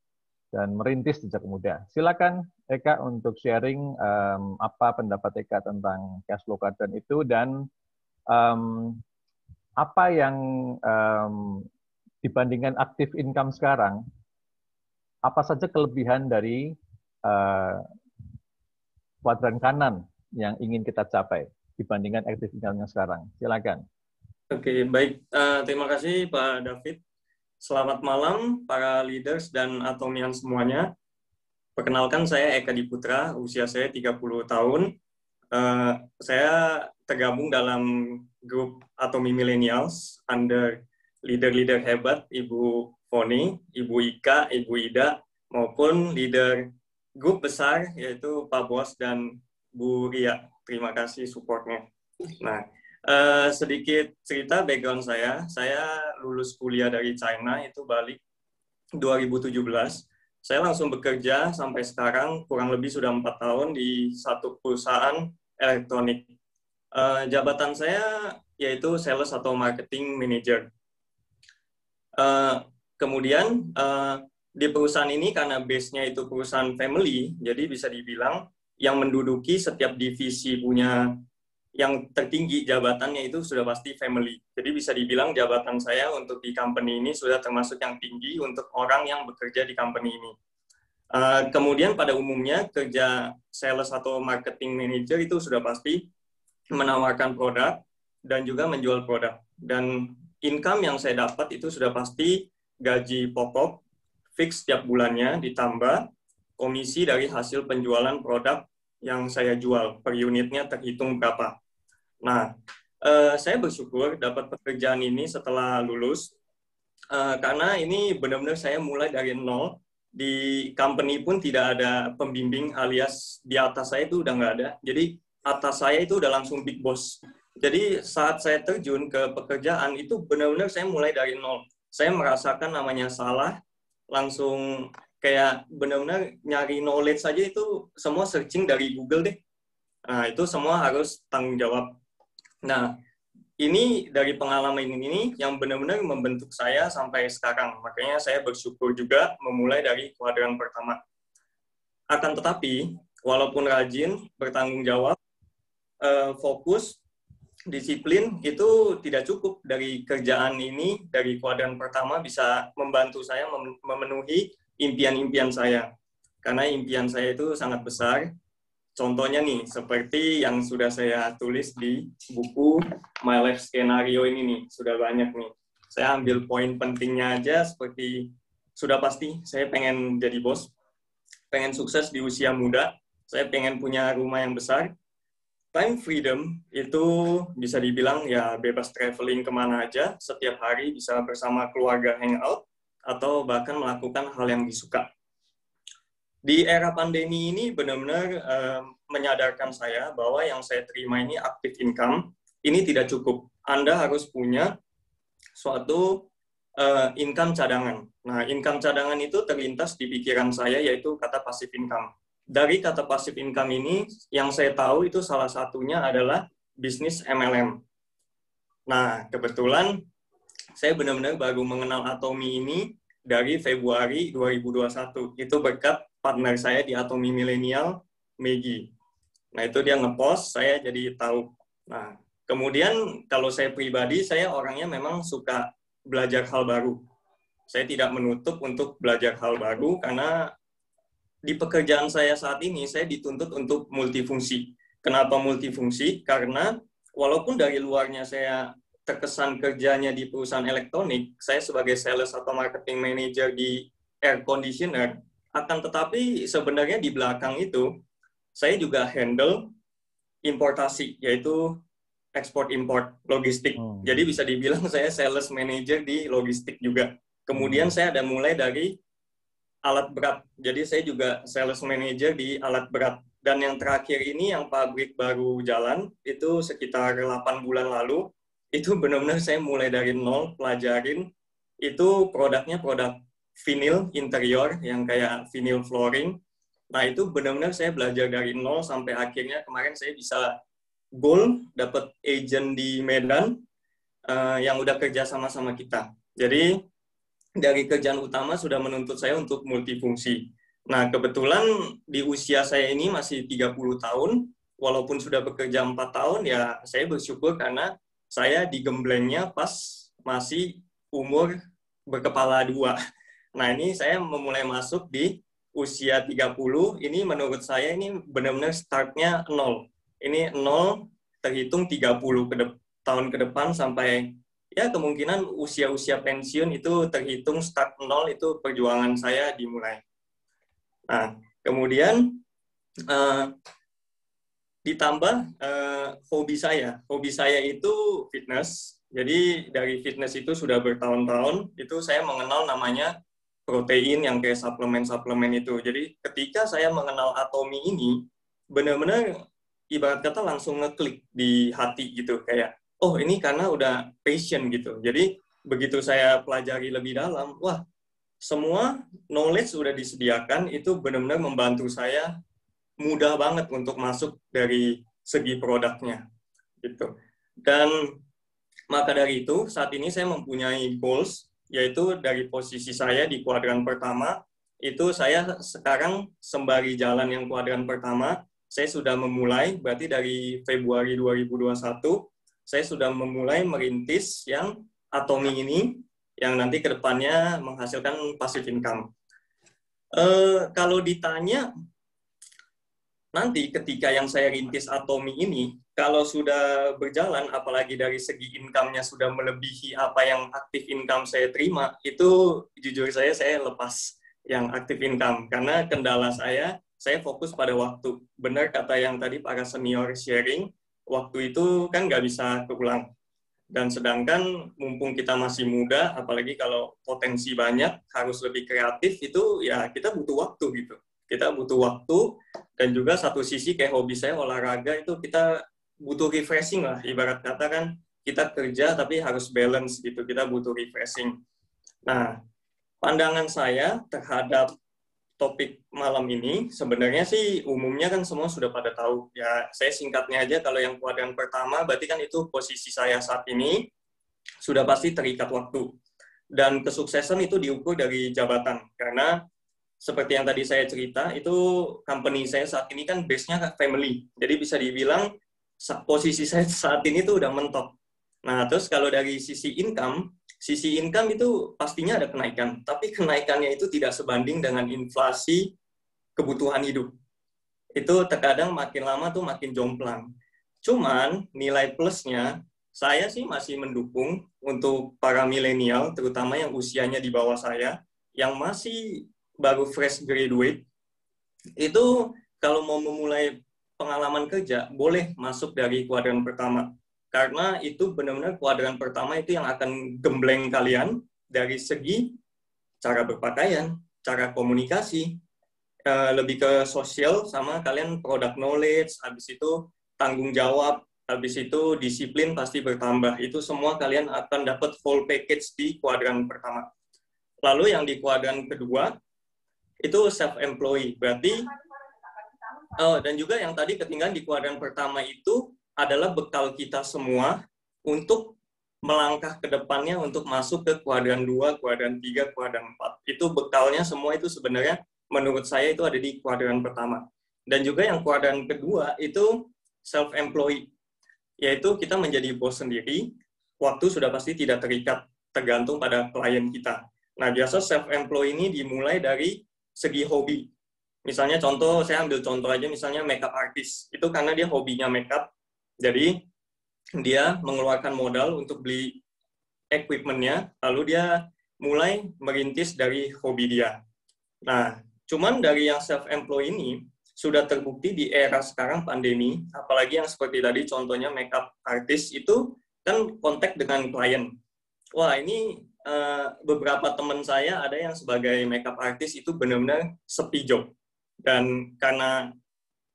dan merintis sejak muda. Silakan Eka untuk sharing apa pendapat Eka tentang cash flow quadrant itu dan apa yang dibandingkan active income sekarang, apa saja kelebihan dari kuadran kanan yang ingin kita capai dibandingkan active income yang sekarang. Silakan. Oke, baik. Terima kasih Pak David. Selamat malam para leaders dan Atomian semuanya. Perkenalkan saya Eka Diputra, usia saya 30 tahun. Saya tergabung dalam grup Atomi Millennials under leader-leader hebat Ibu Foni, Ibu Ika, Ibu Ida, maupun leader grup besar yaitu Pak Bos dan Bu Ria. Terima kasih supportnya. Nah, sedikit cerita background saya lulus kuliah dari China, itu balik 2017. Saya langsung bekerja sampai sekarang, kurang lebih sudah 4 tahun di satu perusahaan elektronik. Jabatan saya yaitu sales atau marketing manager. Kemudian di perusahaan ini karena base-nya itu perusahaan family, jadi bisa dibilang yang menduduki setiap divisi punya yang tertinggi jabatannya itu sudah pasti family. Jadi bisa dibilang jabatan saya untuk di company ini sudah termasuk yang tinggi untuk orang yang bekerja di company ini. Kemudian pada umumnya kerja sales atau marketing manager itu sudah pasti menawarkan produk dan juga menjual produk. Dan income yang saya dapat itu sudah pasti gaji pokok fix setiap bulannya ditambah komisi dari hasil penjualan produk yang saya jual per unitnya terhitung berapa. Nah, saya bersyukur dapat pekerjaan ini setelah lulus karena ini benar-benar saya mulai dari nol. Di company pun tidak ada pembimbing alias di atas saya itu udah nggak ada. Jadi atas saya itu udah langsung big boss. Jadi saat saya terjun ke pekerjaan itu benar-benar saya mulai dari nol. Saya merasakan namanya salah, langsung kayak benar-benar nyari knowledge saja itu semua searching dari Google deh. Nah, itu semua harus tanggung jawab. Nah, ini dari pengalaman ini yang benar-benar membentuk saya sampai sekarang. Makanya saya bersyukur juga memulai dari kuadran pertama. Akan tetapi, walaupun rajin, bertanggung jawab, fokus, disiplin, itu tidak cukup dari kerjaan ini, dari kuadran pertama bisa membantu saya memenuhi impian-impian saya. Karena impian saya itu sangat besar. Contohnya nih, seperti yang sudah saya tulis di buku My Life Scenario ini nih, sudah banyak nih. Saya ambil poin pentingnya aja, seperti sudah pasti saya pengen jadi bos, pengen sukses di usia muda, saya pengen punya rumah yang besar. Time freedom itu bisa dibilang ya bebas traveling kemana aja, setiap hari bisa bersama keluarga hangout, atau bahkan melakukan hal yang disuka. Di era pandemi ini benar-benar menyadarkan saya bahwa yang saya terima ini active income, ini tidak cukup. Anda harus punya suatu income cadangan. Nah, income cadangan itu terlintas di pikiran saya, yaitu kata passive income. Dari kata passive income ini, yang saya tahu itu salah satunya adalah bisnis MLM. Nah, kebetulan saya benar-benar baru mengenal Atomi ini dari Februari 2021. Itu berkat partner saya di Atomi Millennial, Megi. Nah, itu dia ngepost, saya jadi tahu. Nah, kemudian kalau saya pribadi, saya orangnya memang suka belajar hal baru. Saya tidak menutup untuk belajar hal baru, karena di pekerjaan saya saat ini, saya dituntut untuk multifungsi. Kenapa multifungsi? Karena walaupun dari luarnya saya terkesan kerjanya di perusahaan elektronik, saya sebagai sales atau marketing manager di air conditioner, akan tetapi sebenarnya di belakang itu, saya juga handle importasi, yaitu ekspor-import, logistik. Jadi bisa dibilang saya sales manager di logistik juga. Kemudian saya ada mulai dari alat berat. Jadi saya juga sales manager di alat berat. Dan yang terakhir ini yang pabrik baru jalan, itu sekitar 8 bulan lalu, itu benar-benar saya mulai dari nol, pelajarin. Itu produknya produk vinyl interior, yang kayak vinyl flooring. Nah itu benar-benar saya belajar dari nol sampai akhirnya kemarin saya bisa goal, dapat agent di Medan yang udah kerja sama-sama kita. Jadi dari kerjaan utama sudah menuntut saya untuk multifungsi. Nah, kebetulan di usia saya ini masih 30 tahun, walaupun sudah bekerja 4 tahun, ya saya bersyukur karena saya digemblengnya pas masih umur berkepala 2. Nah, ini saya memulai masuk di usia 30, ini menurut saya ini benar-benar startnya 0. Ini 0 terhitung 30 tahun ke depan sampai ya kemungkinan usia-usia pensiun itu terhitung start 0 itu perjuangan saya dimulai. Nah, kemudian ditambah hobi saya. Hobi saya itu fitness. Jadi dari fitness itu sudah bertahun-tahun, itu saya mengenal namanya protein yang kayak suplemen-suplemen itu. Jadi ketika saya mengenal Atomy ini, benar-benar ibarat kata langsung ngeklik di hati gitu, kayak oh ini karena udah passion gitu. Jadi begitu saya pelajari lebih dalam, wah semua knowledge sudah disediakan, itu benar-benar membantu saya mudah banget untuk masuk dari segi produknya gitu. Dan maka dari itu saat ini saya mempunyai goals, yaitu dari posisi saya di kuadran pertama, itu saya sekarang sembari jalan yang kuadran pertama, saya sudah memulai, berarti dari Februari 2021, saya sudah memulai merintis yang Atomy ini, yang nanti ke depannya menghasilkan passive income. Kalau ditanya, nanti ketika yang saya rintis Atomy ini, kalau sudah berjalan, apalagi dari segi income-nya sudah melebihi apa yang aktif income saya terima, itu jujur saya lepas yang aktif income. Karena kendala saya fokus pada waktu. Benar kata yang tadi para senior sharing, waktu itu kan nggak bisa keulang. Dan sedangkan mumpung kita masih muda, apalagi kalau potensi banyak, harus lebih kreatif, itu ya kita butuh waktu gitu. Kita butuh waktu, dan juga satu sisi kayak hobi saya olahraga, itu kita butuh refreshing lah. Ibarat kata kan, kita kerja tapi harus balance gitu, kita butuh refreshing. Nah, pandangan saya terhadap topik malam ini, sebenarnya sih umumnya kan semua sudah pada tahu. Ya, saya singkatnya aja, kalau yang kuadran pertama, berarti kan itu posisi saya saat ini, sudah pasti terikat waktu. Dan kesuksesan itu diukur dari jabatan. Karena seperti yang tadi saya cerita, itu company saya saat ini kan base-nya family. Jadi bisa dibilang posisi saya saat ini tuh udah mentok. Nah, terus kalau dari sisi income itu pastinya ada kenaikan, tapi kenaikannya itu tidak sebanding dengan inflasi kebutuhan hidup. Itu terkadang makin lama tuh makin jomplang. Cuman nilai plusnya, saya sih masih mendukung untuk para milenial, terutama yang usianya di bawah saya, yang masih baru fresh graduate, itu kalau mau memulai pengalaman kerja, boleh masuk dari kuadran pertama. Karena itu benar-benar kuadran pertama itu yang akan gembleng kalian dari segi cara berpakaian, cara komunikasi, lebih ke sosial, sama kalian product knowledge, habis itu tanggung jawab, habis itu disiplin pasti bertambah. Itu semua kalian akan dapat full package di kuadran pertama. Lalu yang di kuadran kedua, itu self-employed. Berarti, dan juga yang tadi ketinggalan di kuadran pertama itu, adalah bekal kita semua untuk melangkah ke depannya untuk masuk ke kuadran 2, kuadran 3, kuadran 4. Itu bekalnya semua itu sebenarnya menurut saya itu ada di kuadran pertama. Dan juga yang kuadran kedua itu self-employed, yaitu kita menjadi bos sendiri, waktu sudah pasti tidak terikat, tergantung pada klien kita. Nah, biasa self-employed ini dimulai dari segi hobi. Misalnya contoh, saya ambil contoh aja misalnya makeup artist. Itu karena dia hobinya makeup. Jadi dia mengeluarkan modal untuk beli equipment-nya, lalu dia mulai merintis dari hobi dia. Nah, cuman dari yang self-employed ini, sudah terbukti di era sekarang pandemi, apalagi yang seperti tadi contohnya makeup artist itu kan kontak dengan klien. Wah, ini beberapa teman saya ada yang sebagai makeup artist itu benar-benar sepi job. Dan karena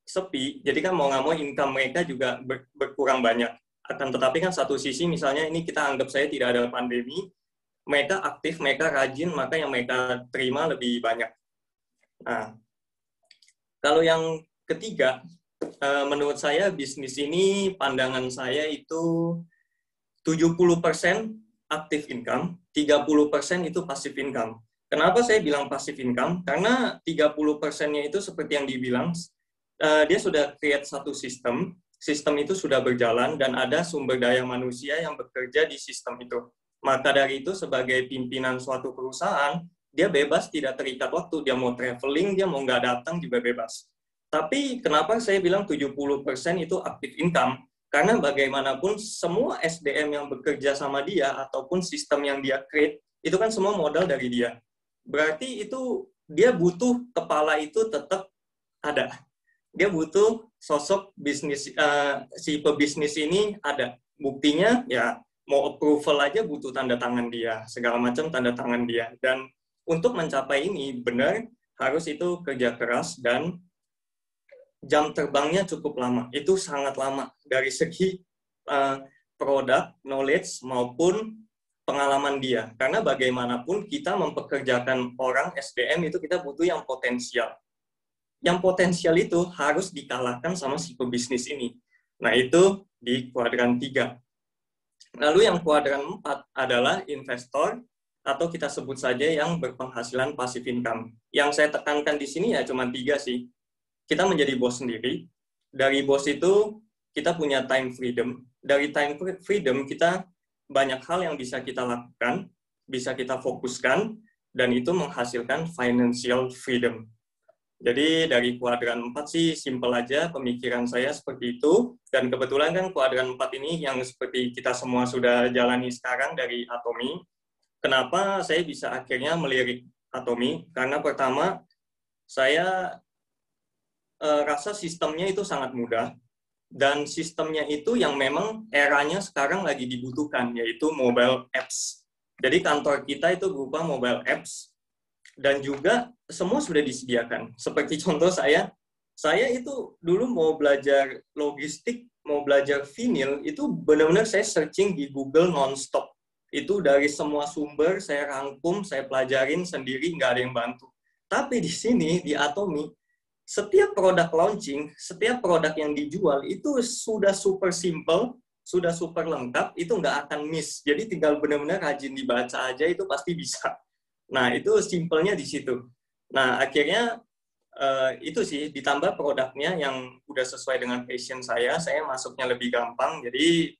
sepi, jadi kan mau nggak mau income mereka juga berkurang banyak. Akan tetapi kan satu sisi misalnya ini kita anggap saya tidak ada pandemi, mereka aktif, mereka rajin, maka yang mereka terima lebih banyak. Nah, kalau yang ketiga, menurut saya bisnis ini pandangan saya itu 70% aktif income, 30% itu passive income. Kenapa saya bilang passive income? Karena 30%-nya itu seperti yang dibilang, dia sudah create satu sistem itu sudah berjalan dan ada sumber daya manusia yang bekerja di sistem itu. Maka dari itu sebagai pimpinan suatu perusahaan, dia bebas tidak terikat waktu, dia mau traveling, dia mau nggak datang juga bebas. Tapi kenapa saya bilang 70% itu aktif income? Karena bagaimanapun semua SDM yang bekerja sama dia ataupun sistem yang dia create, itu kan semua modal dari dia. Berarti itu dia butuh kepala itu tetap ada. Dia butuh sosok bisnis, si pebisnis ini ada. Buktinya ya mau approval aja butuh tanda tangan dia, segala macam tanda tangan dia. Dan untuk mencapai ini benar harus itu kerja keras dan jam terbangnya cukup lama. Itu sangat lama dari segi produk, knowledge maupun pengalaman dia. Karena bagaimanapun kita mempekerjakan orang SDM itu kita butuh yang potensial. Yang potensial itu harus dikalahkan sama si pebisnis ini. Nah, itu di kuadran 3. Lalu yang kuadran 4 adalah investor atau kita sebut saja yang berpenghasilan passive income. Yang saya tekankan di sini ya cuma 3 sih. Kita menjadi bos sendiri. Dari bos itu kita punya time freedom. Dari time freedom kita banyak hal yang bisa kita lakukan, bisa kita fokuskan, dan itu menghasilkan financial freedom. Jadi dari kuadran 4 sih simple aja pemikiran saya seperti itu. Dan kebetulan kan kuadran 4 ini yang seperti kita semua sudah jalani sekarang dari Atomy. Kenapa saya bisa akhirnya melirik Atomy? Karena pertama, saya rasa sistemnya itu sangat mudah. Dan sistemnya itu yang memang eranya sekarang lagi dibutuhkan, yaitu mobile apps. Jadi kantor kita itu berupa mobile apps. Dan juga semua sudah disediakan. Seperti contoh saya itu dulu mau belajar logistik, mau belajar vinil, itu benar-benar saya searching di Google non-stop. Itu dari semua sumber, saya rangkum, saya pelajarin sendiri, nggak ada yang bantu. Tapi di sini, di Atomy, setiap produk launching, setiap produk yang dijual, itu sudah super simple, sudah super lengkap, itu nggak akan miss. Jadi tinggal benar-benar rajin dibaca aja, itu pasti bisa. Nah, itu simpelnya di situ. Nah, akhirnya itu sih, ditambah produknya yang udah sesuai dengan passion saya masuknya lebih gampang, jadi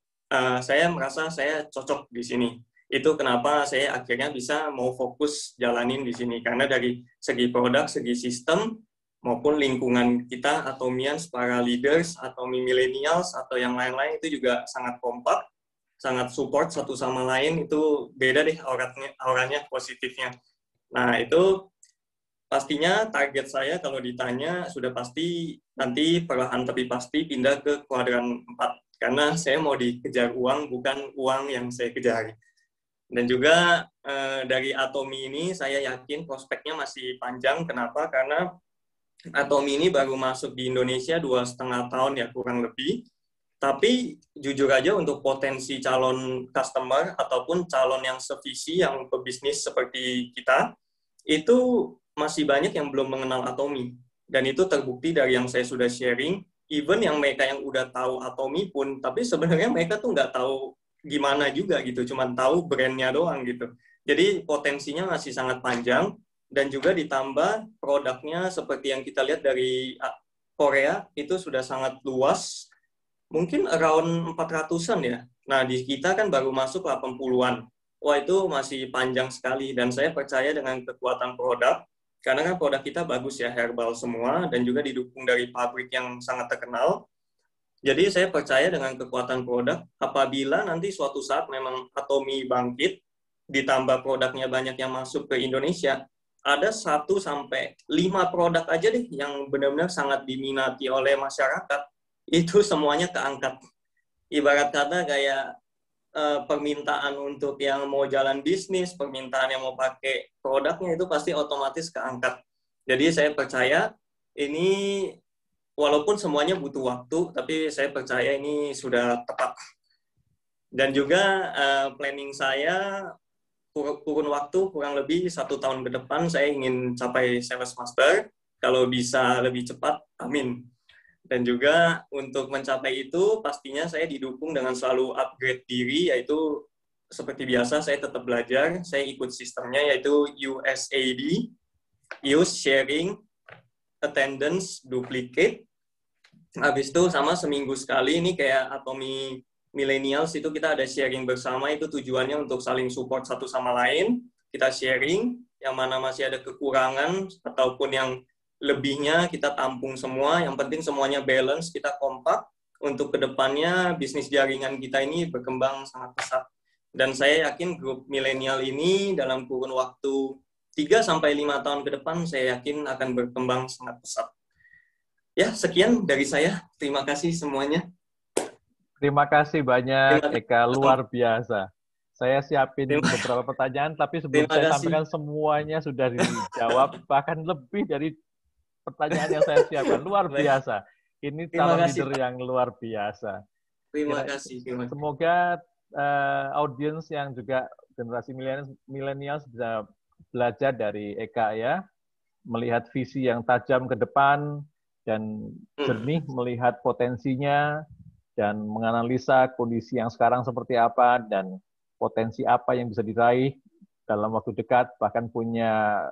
saya merasa saya cocok di sini. Itu kenapa saya akhirnya bisa mau fokus jalanin di sini, karena dari segi produk, segi sistem, maupun lingkungan kita, Atomians, para leaders, Atomy millennials, atau yang lain-lain itu juga sangat kompak, sangat support satu sama lain, itu beda deh auranya positifnya. Nah, itu pastinya target saya kalau ditanya sudah pasti nanti perlahan tapi pasti pindah ke kuadran 4. Karena saya mau dikejar uang, bukan uang yang saya kejar. Dan juga dari Atomy ini saya yakin prospeknya masih panjang. Kenapa? Karena Atomy ini baru masuk di Indonesia 2,5 tahun ya, kurang lebih. Tapi jujur aja untuk potensi calon customer ataupun calon yang sevisi, yang pebisnis seperti kita, itu masih banyak yang belum mengenal Atomy. Dan itu terbukti dari yang saya sudah sharing, even yang mereka yang udah tahu Atomy pun, tapi sebenarnya mereka tuh nggak tahu gimana juga gitu, cuma tahu brandnya doang gitu. Jadi potensinya masih sangat panjang, dan juga ditambah produknya seperti yang kita lihat dari Korea, itu sudah sangat luas, mungkin around 400-an ya. Nah, di kita kan baru masuk 80-an. Wah, itu masih panjang sekali. Dan saya percaya dengan kekuatan produk, karena kan produk kita bagus ya, herbal semua, dan juga didukung dari pabrik yang sangat terkenal. Jadi saya percaya dengan kekuatan produk, apabila nanti suatu saat memang Atomy bangkit, ditambah produknya banyak yang masuk ke Indonesia, ada 1 sampai 5 produk aja deh yang benar-benar sangat diminati oleh masyarakat, itu semuanya keangkat. Ibarat kata kayak permintaan untuk yang mau jalan bisnis, permintaan yang mau pakai produknya itu pasti otomatis keangkat. Jadi saya percaya ini walaupun semuanya butuh waktu, tapi saya percaya ini sudah tepat. Dan juga planning saya kurun waktu kurang lebih 1 tahun ke depan saya ingin capai Sales Master. Kalau bisa lebih cepat, amin. Dan juga untuk mencapai itu pastinya saya didukung dengan selalu upgrade diri, yaitu seperti biasa saya tetap belajar. Saya ikut sistemnya yaitu USAD, Use, Sharing, Attendance, Duplicate. Habis itu sama seminggu sekali ini kayak Atomy Millennials itu kita ada sharing bersama, itu tujuannya untuk saling support satu sama lain. Kita sharing, yang mana masih ada kekurangan ataupun yang lebihnya kita tampung semua. Yang penting semuanya balance, kita kompak untuk kedepannya bisnis jaringan kita ini berkembang sangat pesat. Dan saya yakin grup milenial ini dalam kurun waktu 3-5 tahun ke depan saya yakin akan berkembang sangat pesat. Ya, sekian dari saya. Terima kasih semuanya. Terima kasih banyak, Eka. Luar biasa. Saya siapin beberapa pertanyaan, tapi sebelum saya sampaikan semuanya sudah dijawab, bahkan lebih dari pertanyaan yang saya siapkan. Luar biasa. Ini calon leader yang luar biasa. Terima kasih. Semoga audiens yang juga generasi milenial bisa belajar dari Eka ya, melihat visi yang tajam ke depan, dan jernih melihat potensinya, dan menganalisa kondisi yang sekarang seperti apa, dan potensi apa yang bisa diraih dalam waktu dekat, bahkan punya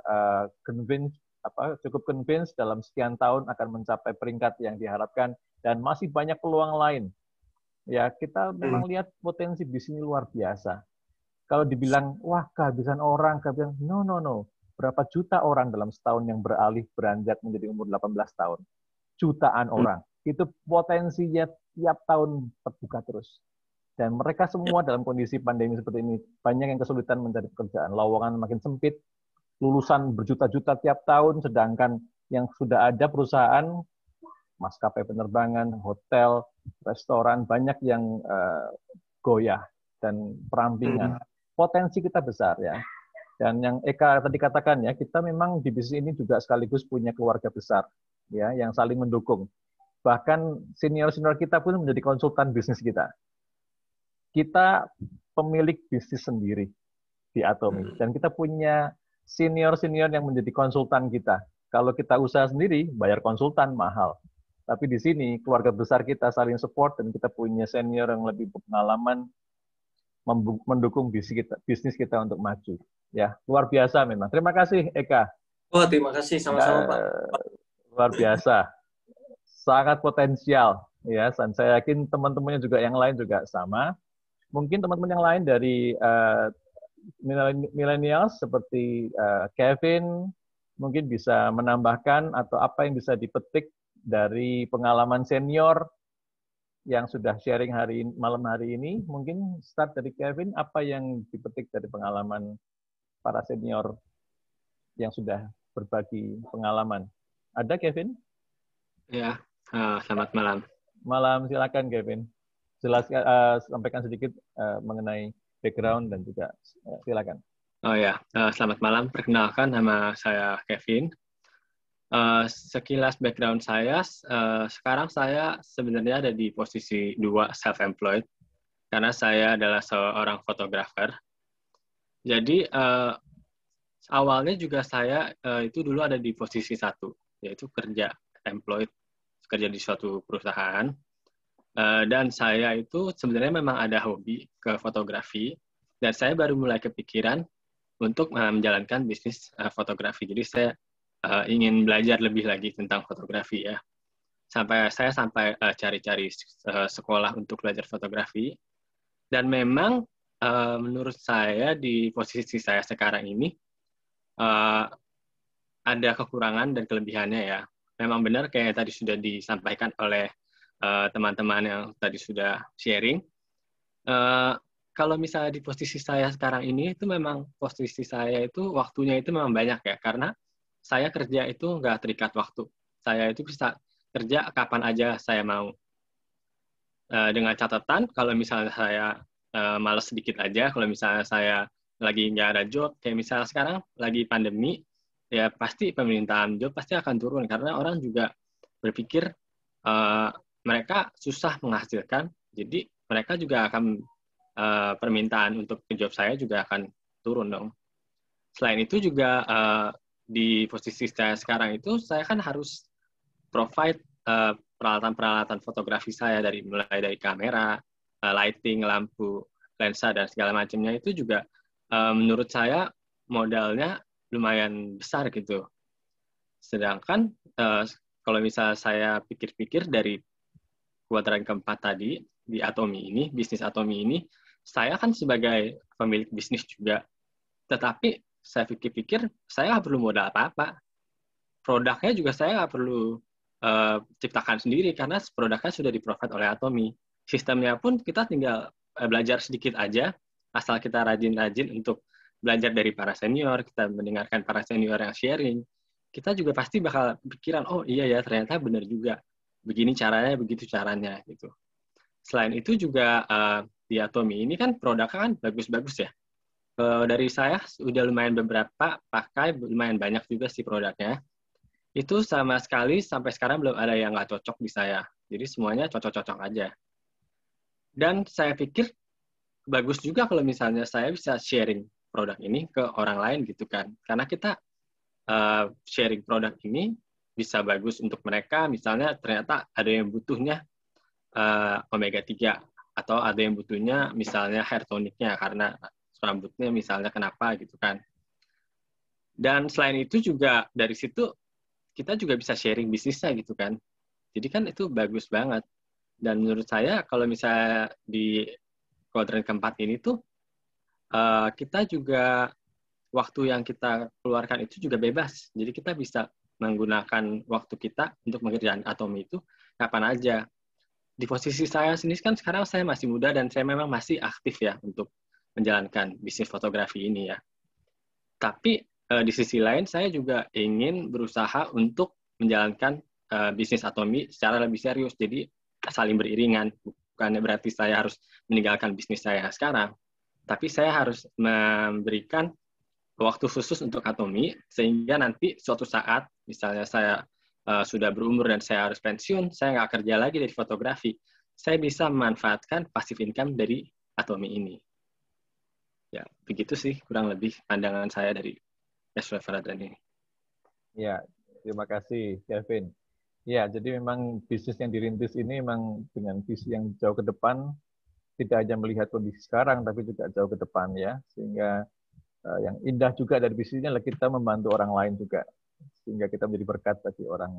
cukup convince dalam sekian tahun akan mencapai peringkat yang diharapkan, dan masih banyak peluang lain. Ya, kita memang lihat potensi di sini luar biasa. Kalau dibilang, wah kehabisan orang, no. Berapa juta orang dalam setahun yang beralih beranjak menjadi umur 18 tahun? Jutaan orang. Itu potensinya tiap tahun terbuka terus. Dan mereka semua dalam kondisi pandemi seperti ini, banyak yang kesulitan mencari pekerjaan. Lowongan makin sempit, lulusan berjuta-juta tiap tahun, sedangkan yang sudah ada perusahaan, maskapai penerbangan, hotel, restoran, banyak yang goyah dan perampingan. Potensi kita besar ya. Dan yang Eka tadi katakan ya, kita memang di bisnis ini juga sekaligus punya keluarga besar ya, yang saling mendukung. Bahkan senior-senior kita pun menjadi konsultan bisnis kita. Kita pemilik bisnis sendiri di Atomy. Dan kita punya senior-senior yang menjadi konsultan kita. Kalau kita usaha sendiri, bayar konsultan mahal. Tapi di sini, keluarga besar kita saling support, dan kita punya senior yang lebih berpengalaman mendukung bisnis kita untuk maju. Ya, luar biasa memang. Terima kasih, Eka. Oh, terima kasih. Sama-sama, Pak. Luar biasa. Sangat potensial. Ya, dan saya yakin teman-temannya juga yang lain juga sama. Mungkin teman-teman yang lain dari millennials seperti Kevin mungkin bisa menambahkan atau apa yang bisa dipetik dari pengalaman senior yang sudah sharing malam hari ini. Mungkin start dari Kevin, apa yang dipetik dari pengalaman para senior yang sudah berbagi pengalaman. Ada Kevin? Ya, selamat malam. Malam, silakan Kevin. Jelaskan, sampaikan sedikit mengenai background dan juga silakan. Oh ya, selamat malam. Perkenalkan, nama saya Kevin. Sekilas background saya, sekarang saya sebenarnya ada di posisi 2 self-employed, karena saya adalah seorang fotografer. Jadi, awalnya juga saya itu dulu ada di posisi 1, yaitu kerja di suatu perusahaan. Dan saya itu sebenarnya memang ada hobi ke fotografi, dan saya baru mulai kepikiran untuk menjalankan bisnis fotografi. Jadi saya ingin belajar lebih lagi tentang fotografi ya. Saya sampai cari-cari sekolah untuk belajar fotografi. Dan memang menurut saya di posisi saya sekarang ini ada kekurangan dan kelebihannya ya. Memang benar kayak tadi sudah disampaikan oleh teman-teman yang tadi sudah sharing. Kalau misalnya di posisi saya sekarang ini, itu memang posisi saya itu waktunya itu memang banyak ya, karena saya kerja itu nggak terikat waktu. Saya itu bisa kerja kapan aja saya mau. Dengan catatan, kalau misalnya saya malas sedikit aja, kalau misalnya saya lagi nggak ada job, kayak misalnya sekarang lagi pandemi, ya pasti permintaan job pasti akan turun, karena orang juga berpikir mereka susah menghasilkan, jadi mereka juga akan permintaan untuk ke job saya juga akan turun dong. Selain itu juga di posisi saya sekarang itu, saya kan harus provide peralatan-peralatan fotografi saya mulai dari kamera, lighting, lampu, lensa, dan segala macamnya itu juga menurut saya modalnya lumayan besar gitu. Sedangkan kalau misalnya saya pikir-pikir dari kuadran keempat tadi, di Atomy ini, bisnis Atomy ini, saya kan sebagai pemilik bisnis juga, tetapi saya pikir-pikir saya nggak perlu modal apa-apa. Produknya juga saya nggak perlu ciptakan sendiri, karena produknya sudah di-provide oleh Atomy. Sistemnya pun kita tinggal belajar sedikit aja, asal kita rajin-rajin untuk belajar dari para senior, kita mendengarkan para senior yang sharing, kita juga pasti bakal pikiran, oh iya ya, ternyata benar juga. Begini caranya, begitu caranya, gitu. Selain itu juga di Atomy ini kan produknya kan bagus-bagus ya. Dari saya udah lumayan beberapa pakai, lumayan banyak juga sih produknya. Itu sama sekali sampai sekarang belum ada yang nggak cocok di saya. Jadi semuanya cocok-cocok aja. Dan saya pikir bagus juga kalau misalnya saya bisa sharing produk ini ke orang lain gitu kan. Karena kita sharing produk ini bisa bagus untuk mereka. Misalnya ternyata ada yang butuhnya omega 3 atau ada yang butuhnya misalnya hair tonicnya karena rambutnya misalnya kenapa gitu kan. Dan selain itu juga dari situ kita juga bisa sharing bisnisnya gitu kan. Jadi kan itu bagus banget. Dan menurut saya kalau misalnya di kuadran keempat ini tuh kita juga waktu yang kita keluarkan itu juga bebas. Jadi kita bisa menggunakan waktu kita untuk mengerjakan Atomy itu kapan aja. Di posisi saya sendiri kan sekarang saya masih muda dan saya memang masih aktif ya untuk menjalankan bisnis fotografi ini ya. Tapi di sisi lain saya juga ingin berusaha untuk menjalankan bisnis Atomy secara lebih serius. Jadi saling beriringan. Bukannya berarti saya harus meninggalkan bisnis saya sekarang, tapi saya harus memberikan waktu khusus untuk Atomy sehingga nanti suatu saat misalnya saya sudah berumur dan saya harus pensiun, saya nggak kerja lagi dari fotografi, saya bisa memanfaatkan passive income dari Atomy ini. Ya, begitu sih kurang lebih pandangan saya dari Cashflow Faradhan ini. Ya, terima kasih Kevin. Ya, jadi memang bisnis yang dirintis ini memang dengan visi yang jauh ke depan, tidak hanya melihat kondisi sekarang, tapi juga jauh ke depan ya. Sehingga yang indah juga dari bisnisnya adalah kita membantu orang lain juga. Sehingga kita menjadi berkat bagi orang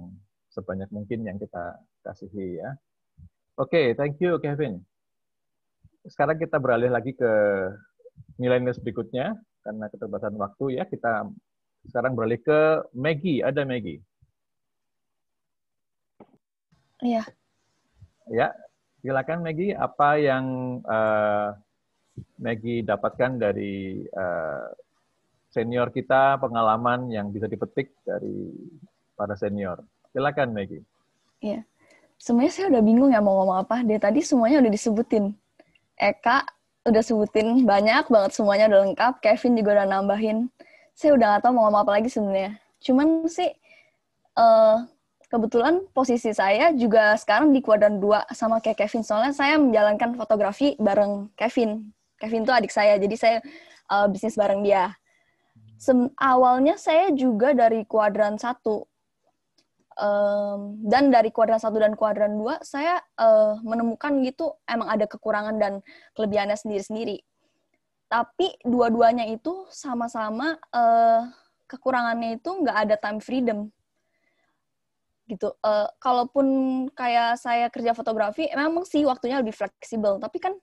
sebanyak mungkin yang kita kasihi ya. Oke, thank you Kevin. Sekarang kita beralih lagi ke millennials berikutnya, karena keterbatasan waktu ya, kita sekarang beralih ke Maggie. Ada Maggie? Iya. Ya, silakan Maggie. Apa yang Maggie dapatkan dari senior kita, pengalaman yang bisa dipetik dari para senior? Silakan Maggie. Iya. Sebenarnya saya udah bingung ya mau ngomong apa. Dari tadi semuanya udah disebutin. Eka udah sebutin banyak banget, semuanya udah lengkap. Kevin juga udah nambahin. Saya udah nggak tahu mau ngomong apa lagi sebenarnya. Cuman sih kebetulan posisi saya juga sekarang di kuadran 2 sama kayak Kevin. Soalnya saya menjalankan fotografi bareng Kevin. Kevin tuh adik saya, jadi saya bisnis bareng dia. Awalnya saya juga dari kuadran 1. Dan dari kuadran 1 dan kuadran 2, saya menemukan gitu emang ada kekurangan dan kelebihannya sendiri-sendiri. Tapi dua-duanya itu sama-sama kekurangannya itu nggak ada time freedom. Gitu. Kalaupun kayak saya kerja fotografi, memang sih waktunya lebih fleksibel. Tapi kan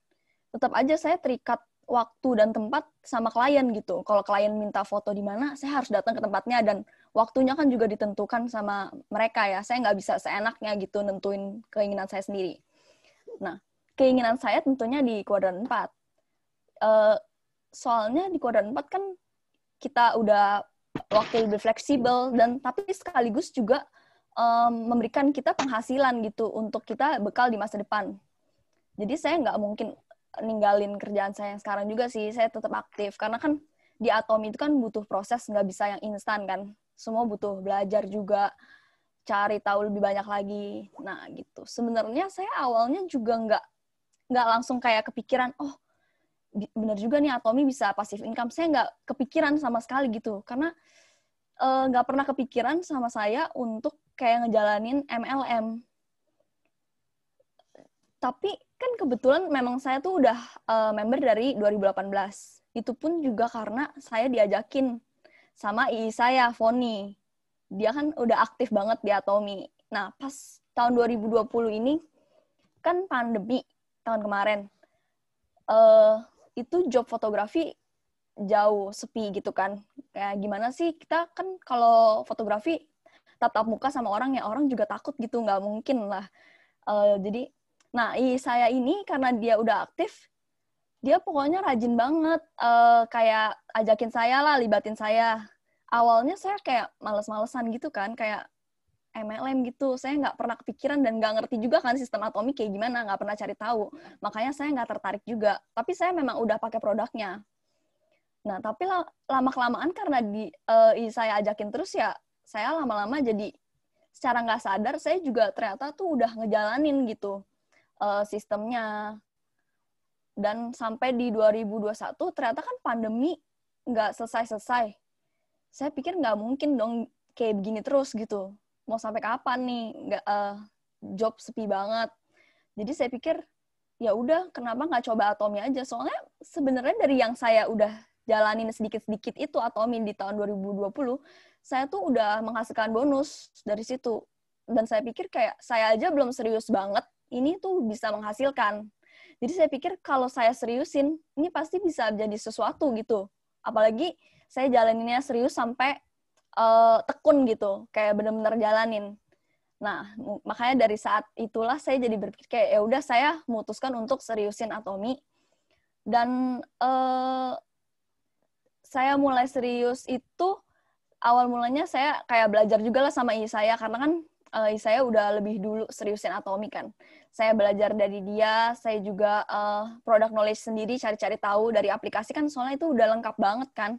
tetap aja saya terikat waktu dan tempat sama klien gitu. Kalau klien minta foto di mana, saya harus datang ke tempatnya, dan waktunya kan juga ditentukan sama mereka ya. Saya nggak bisa seenaknya gitu nentuin keinginan saya sendiri. Nah, keinginan saya tentunya di kuadran 4. Soalnya di kuadran 4 kan kita udah waktu lebih fleksibel, dan tapi sekaligus juga memberikan kita penghasilan gitu untuk kita bekal di masa depan. Jadi saya nggak mungkin ninggalin kerjaan saya yang sekarang juga sih, saya tetap aktif. Karena kan di Atomi itu kan butuh proses, nggak bisa yang instan kan. Semua butuh belajar juga, cari tahu lebih banyak lagi. Nah gitu. Sebenarnya saya awalnya juga nggak langsung kayak kepikiran, oh bener juga nih Atomi bisa passive income. Saya nggak kepikiran sama sekali gitu. Karena nggak pernah kepikiran sama saya untuk kayak ngejalanin MLM. Tapi kan kebetulan memang saya tuh udah member dari 2018. Itu pun juga karena saya diajakin sama II saya, Foni. Dia kan udah aktif banget di Atomi. Nah, pas tahun 2020 ini, kan pandemi tahun kemarin. Itu job fotografi jauh sepi gitu kan. Kayak gimana sih, kita kan kalau fotografi tatap muka sama orang, ya orang juga takut gitu, nggak mungkin lah. Jadi, nah, saya ini karena dia udah aktif, dia pokoknya rajin banget, kayak ajakin saya lah, libatin saya. Awalnya saya kayak males-malesan gitu kan, kayak MLM gitu. Saya nggak pernah kepikiran dan nggak ngerti juga kan sistem Atomi kayak gimana, nggak pernah cari tahu. Makanya saya nggak tertarik juga. Tapi saya memang udah pakai produknya. Nah, tapi lama-kelamaan karena saya ajakin terus ya, saya lama-lama jadi secara nggak sadar, saya juga ternyata tuh udah ngejalanin gitu sistemnya. Dan sampai di 2021 ternyata kan pandemi nggak selesai-selesai. Saya pikir nggak mungkin dong kayak begini terus gitu. Mau sampai kapan nih nggak job sepi banget. Jadi saya pikir ya udah, kenapa nggak coba Atomi aja. Soalnya sebenarnya dari yang saya udah jalanin sedikit-sedikit itu Atomi di tahun 2020, saya tuh udah menghasilkan bonus dari situ. Dan saya pikir kayak saya aja belum serius banget, ini tuh bisa menghasilkan. Jadi saya pikir kalau saya seriusin, ini pasti bisa jadi sesuatu gitu. Apalagi saya jalaninnya serius sampai tekun gitu, kayak benar-benar jalanin. Nah, makanya dari saat itulah saya jadi berpikir kayak ya udah, saya memutuskan untuk seriusin Atomi. Dan saya mulai serius itu awal mulanya saya kayak belajar juga lah sama I saya, karena kan saya udah lebih dulu seriusin Atomi kan. Saya belajar dari dia, saya juga product knowledge sendiri, cari-cari tahu dari aplikasi kan, soalnya itu udah lengkap banget kan.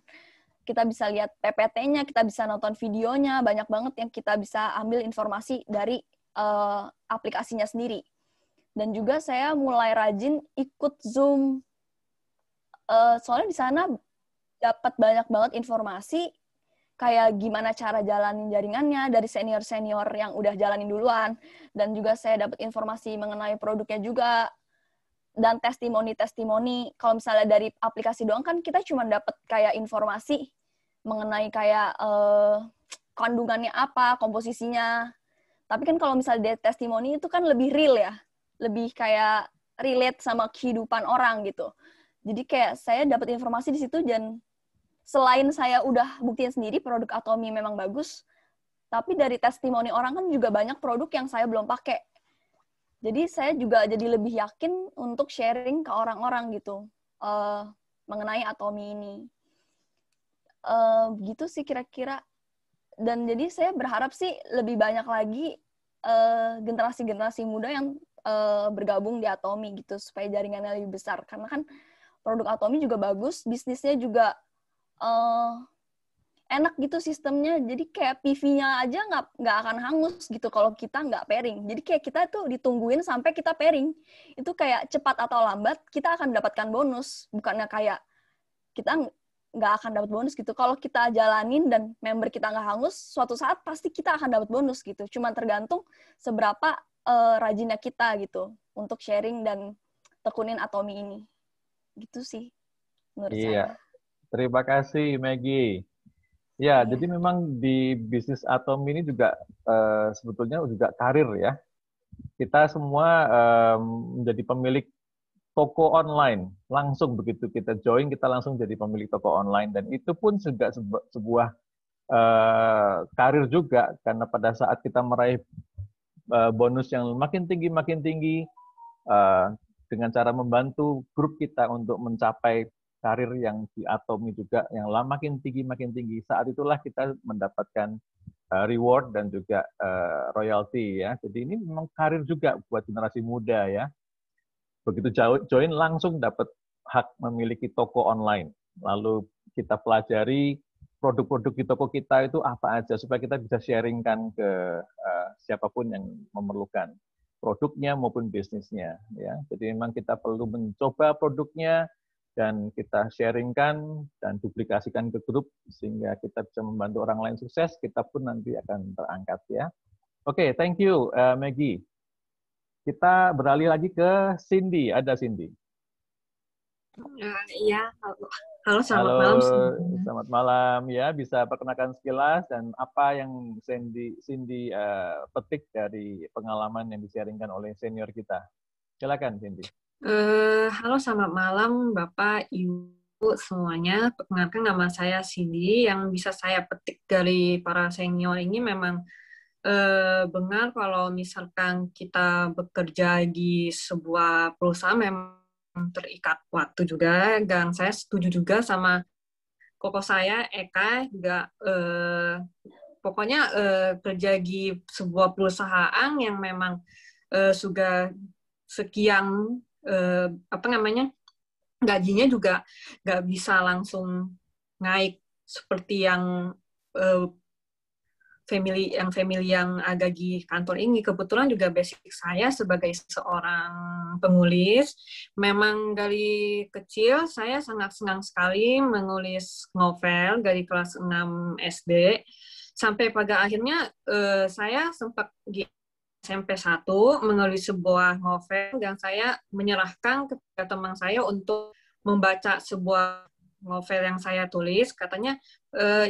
Kita bisa lihat PPT-nya, kita bisa nonton videonya, banyak banget yang kita bisa ambil informasi dari aplikasinya sendiri. Dan juga saya mulai rajin ikut Zoom, soalnya di sana dapat banyak banget informasi, kayak gimana cara jalanin jaringannya dari senior-senior yang udah jalanin duluan. Dan juga saya dapat informasi mengenai produknya juga. Dan testimoni-testimoni. Kalau misalnya dari aplikasi doang kan kita cuma dapat kayak informasi mengenai kayak kandungannya apa, komposisinya. Tapi kan kalau misalnya dari testimoni itu kan lebih real ya. Lebih kayak relate sama kehidupan orang gitu. Jadi kayak saya dapat informasi di situ, dan selain saya udah buktiin sendiri produk Atomi memang bagus, tapi dari testimoni orang kan juga banyak produk yang saya belum pakai. Jadi saya juga jadi lebih yakin untuk sharing ke orang-orang gitu mengenai Atomi ini. Gitu sih kira-kira. Dan jadi saya berharap sih lebih banyak lagi generasi-generasi muda yang bergabung di Atomi gitu, supaya jaringannya lebih besar. Karena kan produk Atomi juga bagus, bisnisnya juga enak gitu sistemnya. Jadi kayak PV-nya aja nggak akan hangus gitu kalau kita nggak pairing. Jadi kayak kita tuh ditungguin sampai kita pairing. Itu kayak cepat atau lambat kita akan mendapatkan bonus. Bukannya kayak kita nggak akan dapat bonus gitu. Kalau kita jalanin dan member kita nggak hangus, suatu saat pasti kita akan dapat bonus gitu. Cuma tergantung seberapa rajinnya kita gitu untuk sharing dan tekunin Atomi ini. Gitu sih menurut saya. Terima kasih, Maggie. Ya, jadi memang di bisnis Atomi ini juga sebetulnya juga karir ya. Kita semua menjadi pemilik toko online. Langsung begitu kita join, kita langsung jadi pemilik toko online. Dan itu pun juga sebuah karir juga, karena pada saat kita meraih bonus yang makin tinggi, dengan cara membantu grup kita untuk mencapai karir yang diatomi juga, yang makin tinggi. Saat itulah kita mendapatkan reward dan juga royalty ya. Jadi ini memang karir juga buat generasi muda ya. Begitu join langsung dapat hak memiliki toko online. Lalu kita pelajari produk-produk di toko kita itu apa aja supaya kita bisa sharingkan ke siapapun yang memerlukan produknya maupun bisnisnya ya. Jadi memang kita perlu mencoba produknya dan kita sharingkan dan duplikasikan ke grup sehingga kita bisa membantu orang lain sukses, kita pun nanti akan terangkat ya. Oke, thank you Maggie. Kita beralih lagi ke Cindy. Ada Cindy. Iya, halo selamat malam. Selamat malam ya. Bisa perkenalkan sekilas dan apa yang Cindy petik dari pengalaman yang di-sharingkan oleh senior kita. Silakan Cindy. Halo selamat malam Bapak, Ibu semuanya. Perkenalkan nama saya Cindy. Yang bisa saya petik dari para senior ini memang benar kalau misalkan kita bekerja di sebuah perusahaan memang terikat waktu juga, dan saya setuju juga sama koko saya Eka juga pokoknya kerja di sebuah perusahaan yang memang sudah sekian gajinya juga nggak bisa langsung naik seperti yang family yang ada di kantor ini. Kebetulan juga basic saya sebagai seorang penulis. Memang dari kecil saya sangat senang sekali menulis novel dari kelas 6 SD. Sampai pada akhirnya saya sempat di SMP 1 menulis sebuah novel dan saya menyerahkan kepada teman saya untuk membaca sebuah novel yang saya tulis. Katanya,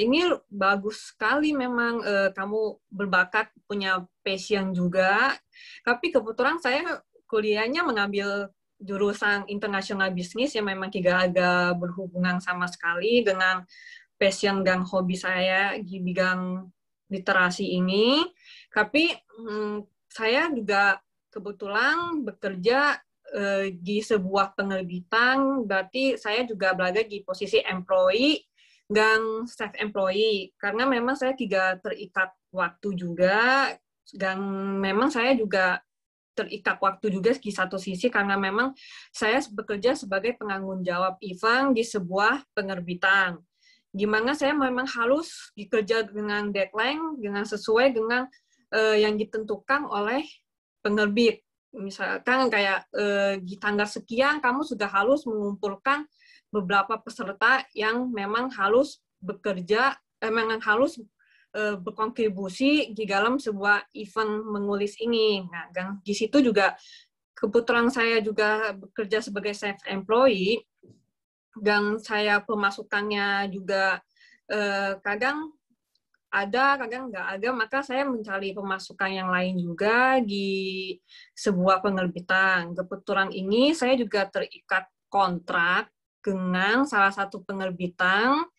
ini bagus sekali memang, kamu berbakat, punya passion juga. Tapi kebetulan saya kuliahnya mengambil jurusan international business yang memang tidak ada berhubungan sama sekali dengan passion dan hobi saya di bidang literasi ini. Tapi saya juga kebetulan bekerja di sebuah penerbitan, berarti saya juga berada di posisi employee dan self-employee, karena memang saya tidak terikat waktu juga, dan memang saya juga terikat waktu juga di satu sisi, karena memang saya bekerja sebagai penanggung jawab event di sebuah penerbitan, di mana saya memang harus bekerja dengan deadline, dengan sesuai dengan yang ditentukan oleh penerbit. Misalkan kayak di tanggal sekian kamu sudah harus mengumpulkan beberapa peserta yang memang harus bekerja, memang harus berkontribusi di dalam sebuah event menulis ini. Nah, dan di situ juga kebetulan saya juga bekerja sebagai self-employee dan saya pemasukannya juga kadang ada, kadang nggak ada, maka saya mencari pemasukan yang lain juga di sebuah penerbitan. Kebetulan ini saya juga terikat kontrak dengan salah satu penerbitan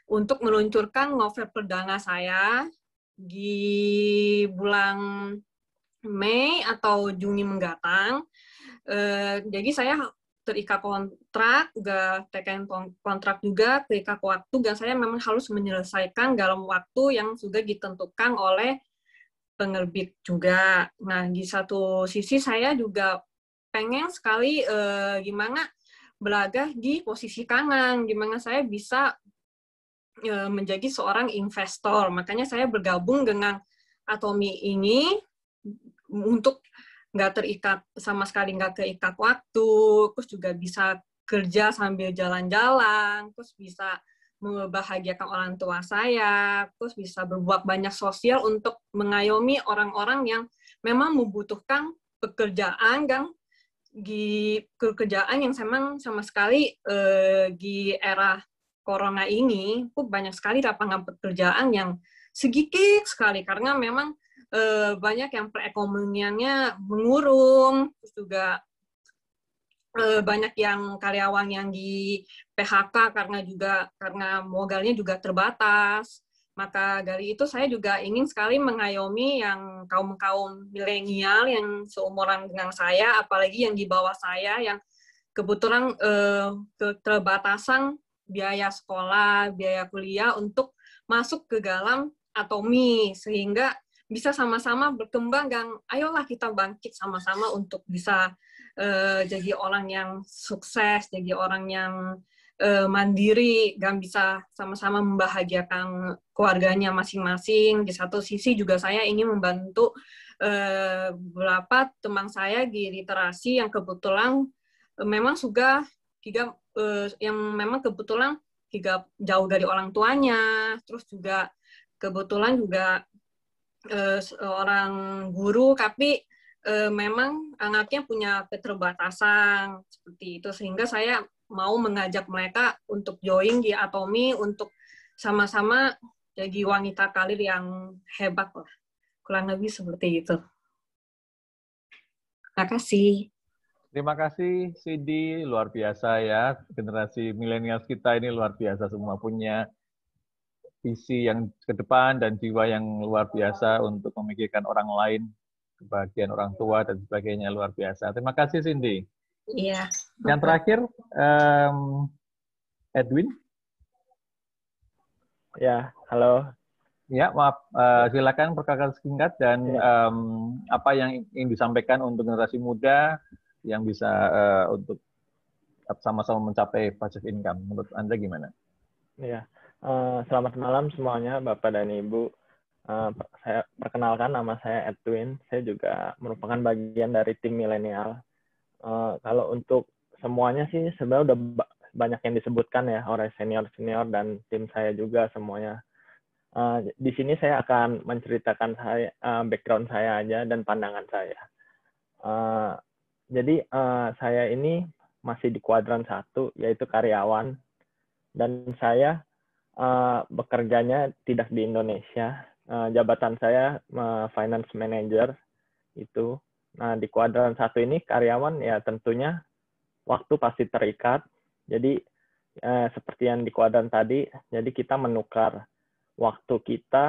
untuk meluncurkan novel perdana saya di bulan Mei atau Juni mendatang. Jadi saya terikat kontrak, juga tekan kontrak juga, terikat waktu, dan saya memang harus menyelesaikan dalam waktu yang sudah ditentukan oleh penerbit juga. Nah, di satu sisi saya juga pengen sekali gimana berada di posisi kanan, gimana saya bisa menjadi seorang investor. Makanya saya bergabung dengan Atomi ini untuk nggak terikat, sama sekali nggak terikat waktu, terus juga bisa kerja sambil jalan-jalan, terus bisa membahagiakan orang tua saya, terus bisa berbuat banyak sosial untuk mengayomi orang-orang yang memang membutuhkan pekerjaan dan di pekerjaan yang memang sama sekali di era corona ini banyak sekali lapangan pekerjaan yang sedikit sekali karena memang banyak yang perekonomiannya mengurung, terus juga banyak yang karyawan yang di PHK karena modalnya juga terbatas. Maka dari itu saya juga ingin sekali mengayomi yang kaum-kaum milenial yang seumuran dengan saya, apalagi yang di bawah saya yang kebetulan keterbatasan biaya sekolah, biaya kuliah untuk masuk ke dalam Atomi, sehingga bisa sama-sama berkembang dan ayolah kita bangkit sama-sama untuk bisa jadi orang yang sukses, jadi orang yang mandiri, dan bisa sama-sama membahagiakan keluarganya masing-masing. Di satu sisi juga saya ingin membantu beberapa teman saya di literasi yang kebetulan memang sudah yang memang kebetulan juga jauh dari orang tuanya, terus juga kebetulan juga seorang guru, tapi memang anaknya punya keterbatasan seperti itu, sehingga saya mau mengajak mereka untuk join di Atomi untuk sama-sama jadi wanita karir yang hebat lah. Kurang lebih seperti itu. Terima kasih. Terima kasih, Cindy. Luar biasa ya. Generasi milenial kita ini luar biasa. Semua punya visi yang ke depan dan jiwa yang luar biasa untuk memikirkan orang lain, kebahagiaan orang tua, dan sebagainya. Luar biasa. Terima kasih, Cindy. Iya. Yang terakhir, Edwin. Ya, halo. Ya, maaf. Silakan perkenalkan singkat dan apa yang ingin disampaikan untuk generasi muda yang bisa untuk sama-sama mencapai passive income. Menurut Anda gimana? Ya, selamat malam semuanya, Bapak dan Ibu. Saya perkenalkan, nama saya Edwin. Saya juga merupakan bagian dari tim milenial. Kalau untuk semuanya sih sebenarnya udah banyak yang disebutkan ya oleh senior-senior dan tim saya juga semuanya. Di sini saya akan menceritakan background saya aja dan pandangan saya. Jadi saya ini masih di kuadran 1, yaitu karyawan, dan saya bekerjanya tidak di Indonesia. Jabatan saya finance manager itu. Nah, di kuadran 1 ini karyawan ya tentunya waktu pasti terikat. Jadi seperti yang di kuadran tadi, jadi kita menukar waktu kita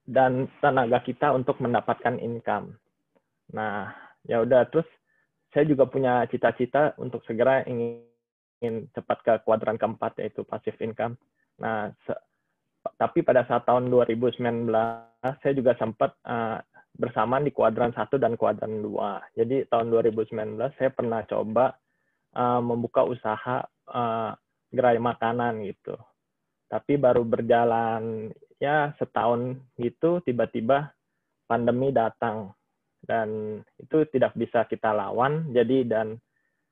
dan tenaga kita untuk mendapatkan income. Nah, ya udah, terus saya juga punya cita-cita untuk segera ingin cepat ke kuadran keempat, yaitu passive income. Nah, tapi pada saat tahun 2019 saya juga sempat bersamaan di kuadran 1 dan kuadran 2. Jadi tahun 2019 saya pernah coba membuka usaha gerai makanan gitu. Tapi baru berjalan ya setahun gitu, tiba-tiba pandemi datang. Dan itu tidak bisa kita lawan, jadi dan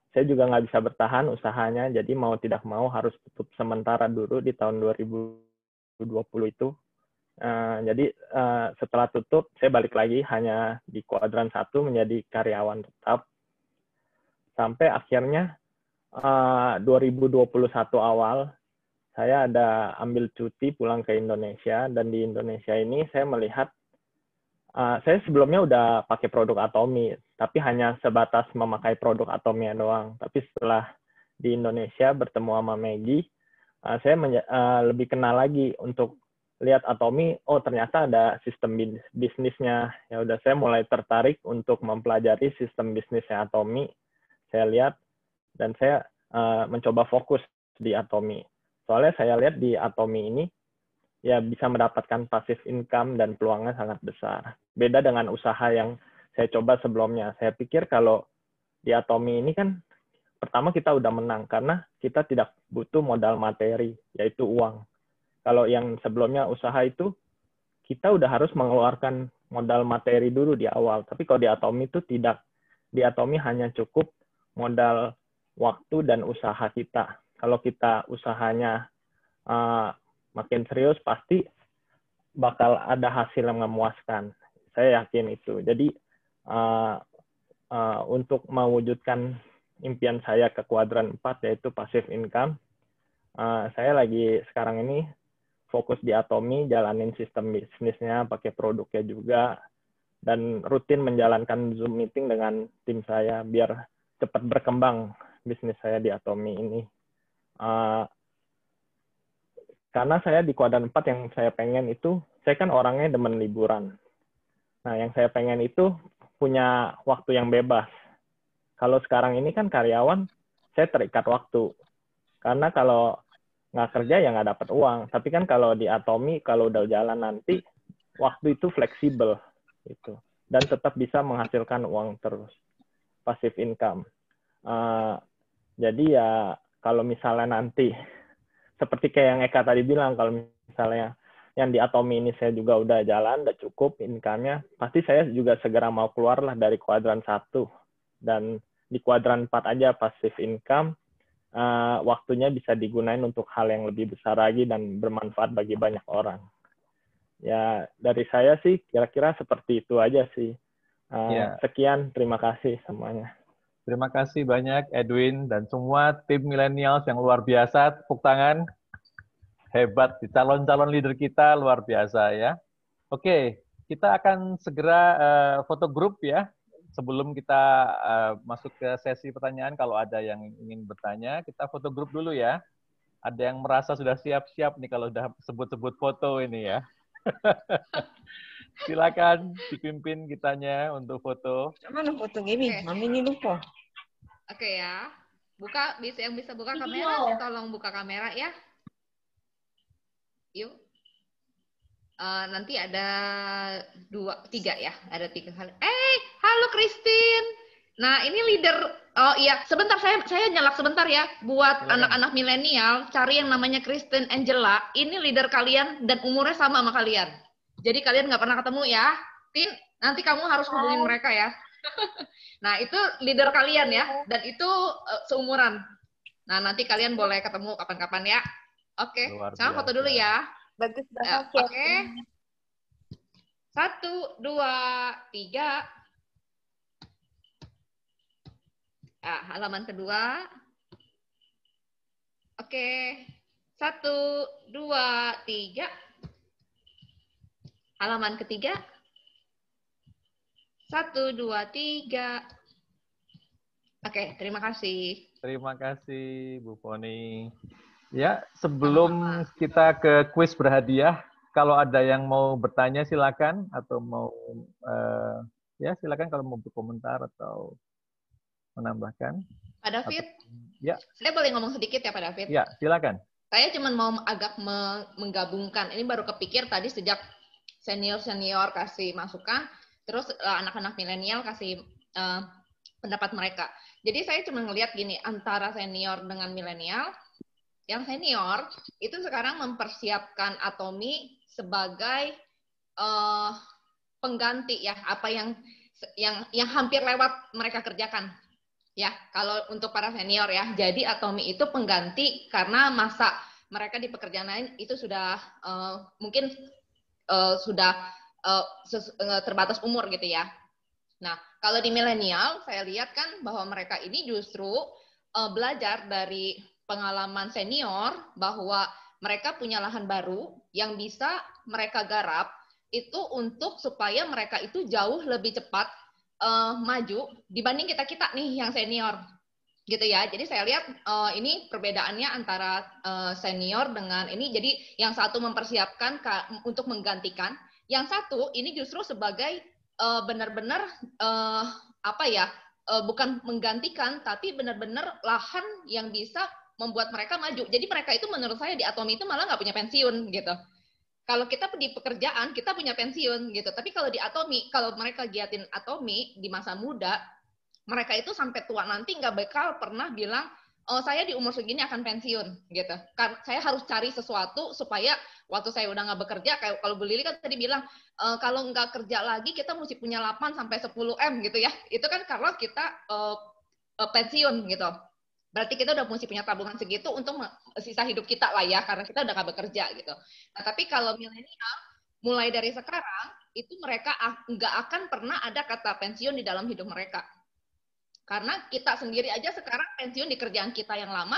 saya juga nggak bisa bertahan usahanya, jadi mau tidak mau harus tutup sementara dulu di tahun 2020 itu. Jadi setelah tutup, saya balik lagi hanya di kuadran 1 menjadi karyawan tetap. Sampai akhirnya 2021 awal, saya ada ambil cuti pulang ke Indonesia, dan di Indonesia ini saya melihat, saya sebelumnya udah pakai produk Atomi, tapi hanya sebatas memakai produk Atomi doang. Tapi setelah di Indonesia bertemu sama Maggie, saya lebih kenal lagi untuk lihat Atomi, oh ternyata ada sistem bisnisnya. Ya udah, saya mulai tertarik untuk mempelajari sistem bisnisnya Atomi. Saya lihat dan saya mencoba fokus di Atomi. Soalnya saya lihat di Atomi ini ya bisa mendapatkan passive income dan peluangnya sangat besar. Beda dengan usaha yang saya coba sebelumnya. Saya pikir kalau di Atomi ini kan pertama kita udah menang karena kita tidak butuh modal materi, yaitu uang. Kalau yang sebelumnya usaha itu kita udah harus mengeluarkan modal materi dulu di awal. Tapi kalau di Atomi itu tidak. Di Atomi hanya cukup modal waktu dan usaha kita. Kalau kita usahanya makin serius, pasti bakal ada hasil yang memuaskan. Saya yakin itu. Jadi untuk mewujudkan impian saya ke kuadran 4, yaitu passive income, saya lagi sekarang ini fokus di Atomi, jalanin sistem bisnisnya, pakai produknya juga. dan rutin menjalankan Zoom meeting dengan tim saya biar cepat berkembang bisnis saya di Atomy ini. Karena saya di kuadran 4 yang saya pengen itu, saya kan orangnya demen liburan. Nah, yang saya pengen itu punya waktu yang bebas. Kalau sekarang ini kan karyawan, saya terikat waktu. Karena kalau nggak kerja ya nggak dapat uang. Tapi kan kalau di Atomy, kalau udah jalan nanti, waktu itu fleksibel. Gitu. Dan tetap bisa menghasilkan uang terus. Passive income. Jadi ya kalau misalnya nanti, seperti kayak yang Eka tadi bilang, kalau misalnya yang di Atomy ini saya juga udah jalan, udah cukup income-nya, pasti saya juga segera mau keluar lah dari kuadran 1. Dan di kuadran 4 aja passive income, waktunya bisa digunain untuk hal yang lebih besar lagi dan bermanfaat bagi banyak orang. Ya, dari saya sih kira-kira seperti itu aja sih. Sekian, terima kasih semuanya. Terima kasih banyak Edwin dan semua tim millennials yang luar biasa. Tepuk tangan. Hebat, calon-calon leader kita luar biasa ya. Oke, kita akan segera foto grup ya. Sebelum kita masuk ke sesi pertanyaan, kalau ada yang ingin bertanya, kita foto grup dulu ya. Ada yang merasa sudah siap-siap nih kalau sudah sebut-sebut foto ini ya. Silakan dipimpin kitanya untuk foto. Mana foto gini? Mami ini lupa. Oke ya. Yang bisa buka kamera, tolong buka kamera ya. Yuk. Nanti ada 3 ya. Ada 3 kali. Halo Christine. Nah, ini leader. Oh iya, sebentar saya nyalak sebentar ya. Buat anak-anak milenial, cari yang namanya Christine Angela. Ini leader kalian dan umurnya sama kalian. Jadi kalian nggak pernah ketemu ya. Tin, nanti kamu harus hubungin mereka ya. Nah, itu leader kalian ya. Dan itu seumuran. Nah, nanti kalian boleh ketemu kapan-kapan ya. Oke, sekarang foto dulu ya. Bagus banget. Oke. 1, 2, 3. Halaman kedua. Oke. 1, 2, 3. Halaman ketiga. 1, 2, 3. Oke, terima kasih. Terima kasih Bu Poni. Ya, sebelum kita ke kuis berhadiah, kalau ada yang mau bertanya silakan atau mau ya silakan kalau mau berkomentar atau menambahkan. Pak David, ya. Saya boleh ngomong sedikit ya Pak David? Ya, silakan. Saya cuma mau agak menggabungkan, ini baru kepikir tadi sejak senior-senior kasih masukan, terus anak-anak milenial kasih pendapat mereka. Jadi saya cuma ngelihat gini, antara senior dengan milenial, yang senior itu sekarang mempersiapkan Atomy sebagai pengganti ya, apa yang hampir lewat mereka kerjakan. Ya, kalau untuk para senior ya, jadi Atomy itu pengganti karena masa mereka di pekerjaan lain itu sudah mungkin sudah terbatas umur gitu ya. Nah, kalau di milenial saya lihat kan bahwa mereka ini justru belajar dari pengalaman senior bahwa mereka punya lahan baru yang bisa mereka garap itu untuk supaya mereka itu jauh lebih cepat maju dibanding kita nih yang senior gitu ya. Jadi saya lihat ini perbedaannya antara senior dengan ini. Jadi yang satu mempersiapkan untuk menggantikan, yang satu ini justru sebagai benar-benar bukan menggantikan tapi benar-benar lahan yang bisa membuat mereka maju. Jadi mereka itu menurut saya di Atomy itu malah nggak punya pensiun gitu. Kalau kita di pekerjaan, kita punya pensiun gitu. Tapi kalau di Atomy, kalau mereka giatin Atomy di masa muda, mereka itu sampai tua nanti nggak bakal pernah bilang, oh saya di umur segini akan pensiun gitu. Karena saya harus cari sesuatu supaya waktu saya udah nggak bekerja, kayak kalau Bu Lili kan tadi bilang, kalau nggak kerja lagi kita mesti punya 8 sampai 10 M gitu ya. Itu kan kalau kita pensiun gitu. Berarti kita udah mesti punya tabungan segitu untuk sisa hidup kita lah ya, karena kita udah nggak bekerja gitu. Nah, tapi kalau milenial, mulai dari sekarang, itu mereka nggak akan pernah ada kata pensiun di dalam hidup mereka. Karena kita sendiri aja sekarang pensiun di kerjaan kita yang lama,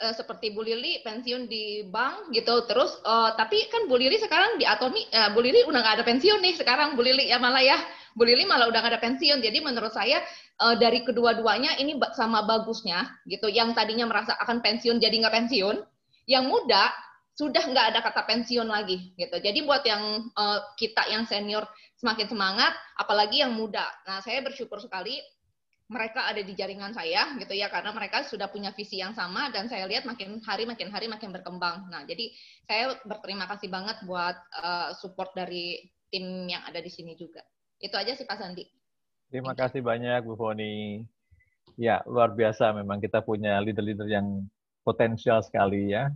seperti Bu Lili pensiun di bank gitu, terus tapi kan Bu Lili sekarang di Atomi, Bu Lili udah nggak ada pensiun nih sekarang Bu Lili ya, malah ya Bu Lili malah udah nggak ada pensiun. Jadi menurut saya dari kedua-duanya ini sama bagusnya gitu. Yang tadinya merasa akan pensiun jadi nggak pensiun, yang muda sudah nggak ada kata pensiun lagi gitu. Jadi buat yang kita yang senior semakin semangat, apalagi yang muda. Nah, saya bersyukur sekali mereka ada di jaringan saya gitu ya, karena mereka sudah punya visi yang sama dan saya lihat makin hari makin berkembang. Nah, jadi saya berterima kasih banget buat support dari tim yang ada di sini juga. Itu aja sih Pak Sandi. Terima kasih banyak Bu Foni. Ya, luar biasa memang kita punya leader-leader yang potensial sekali ya,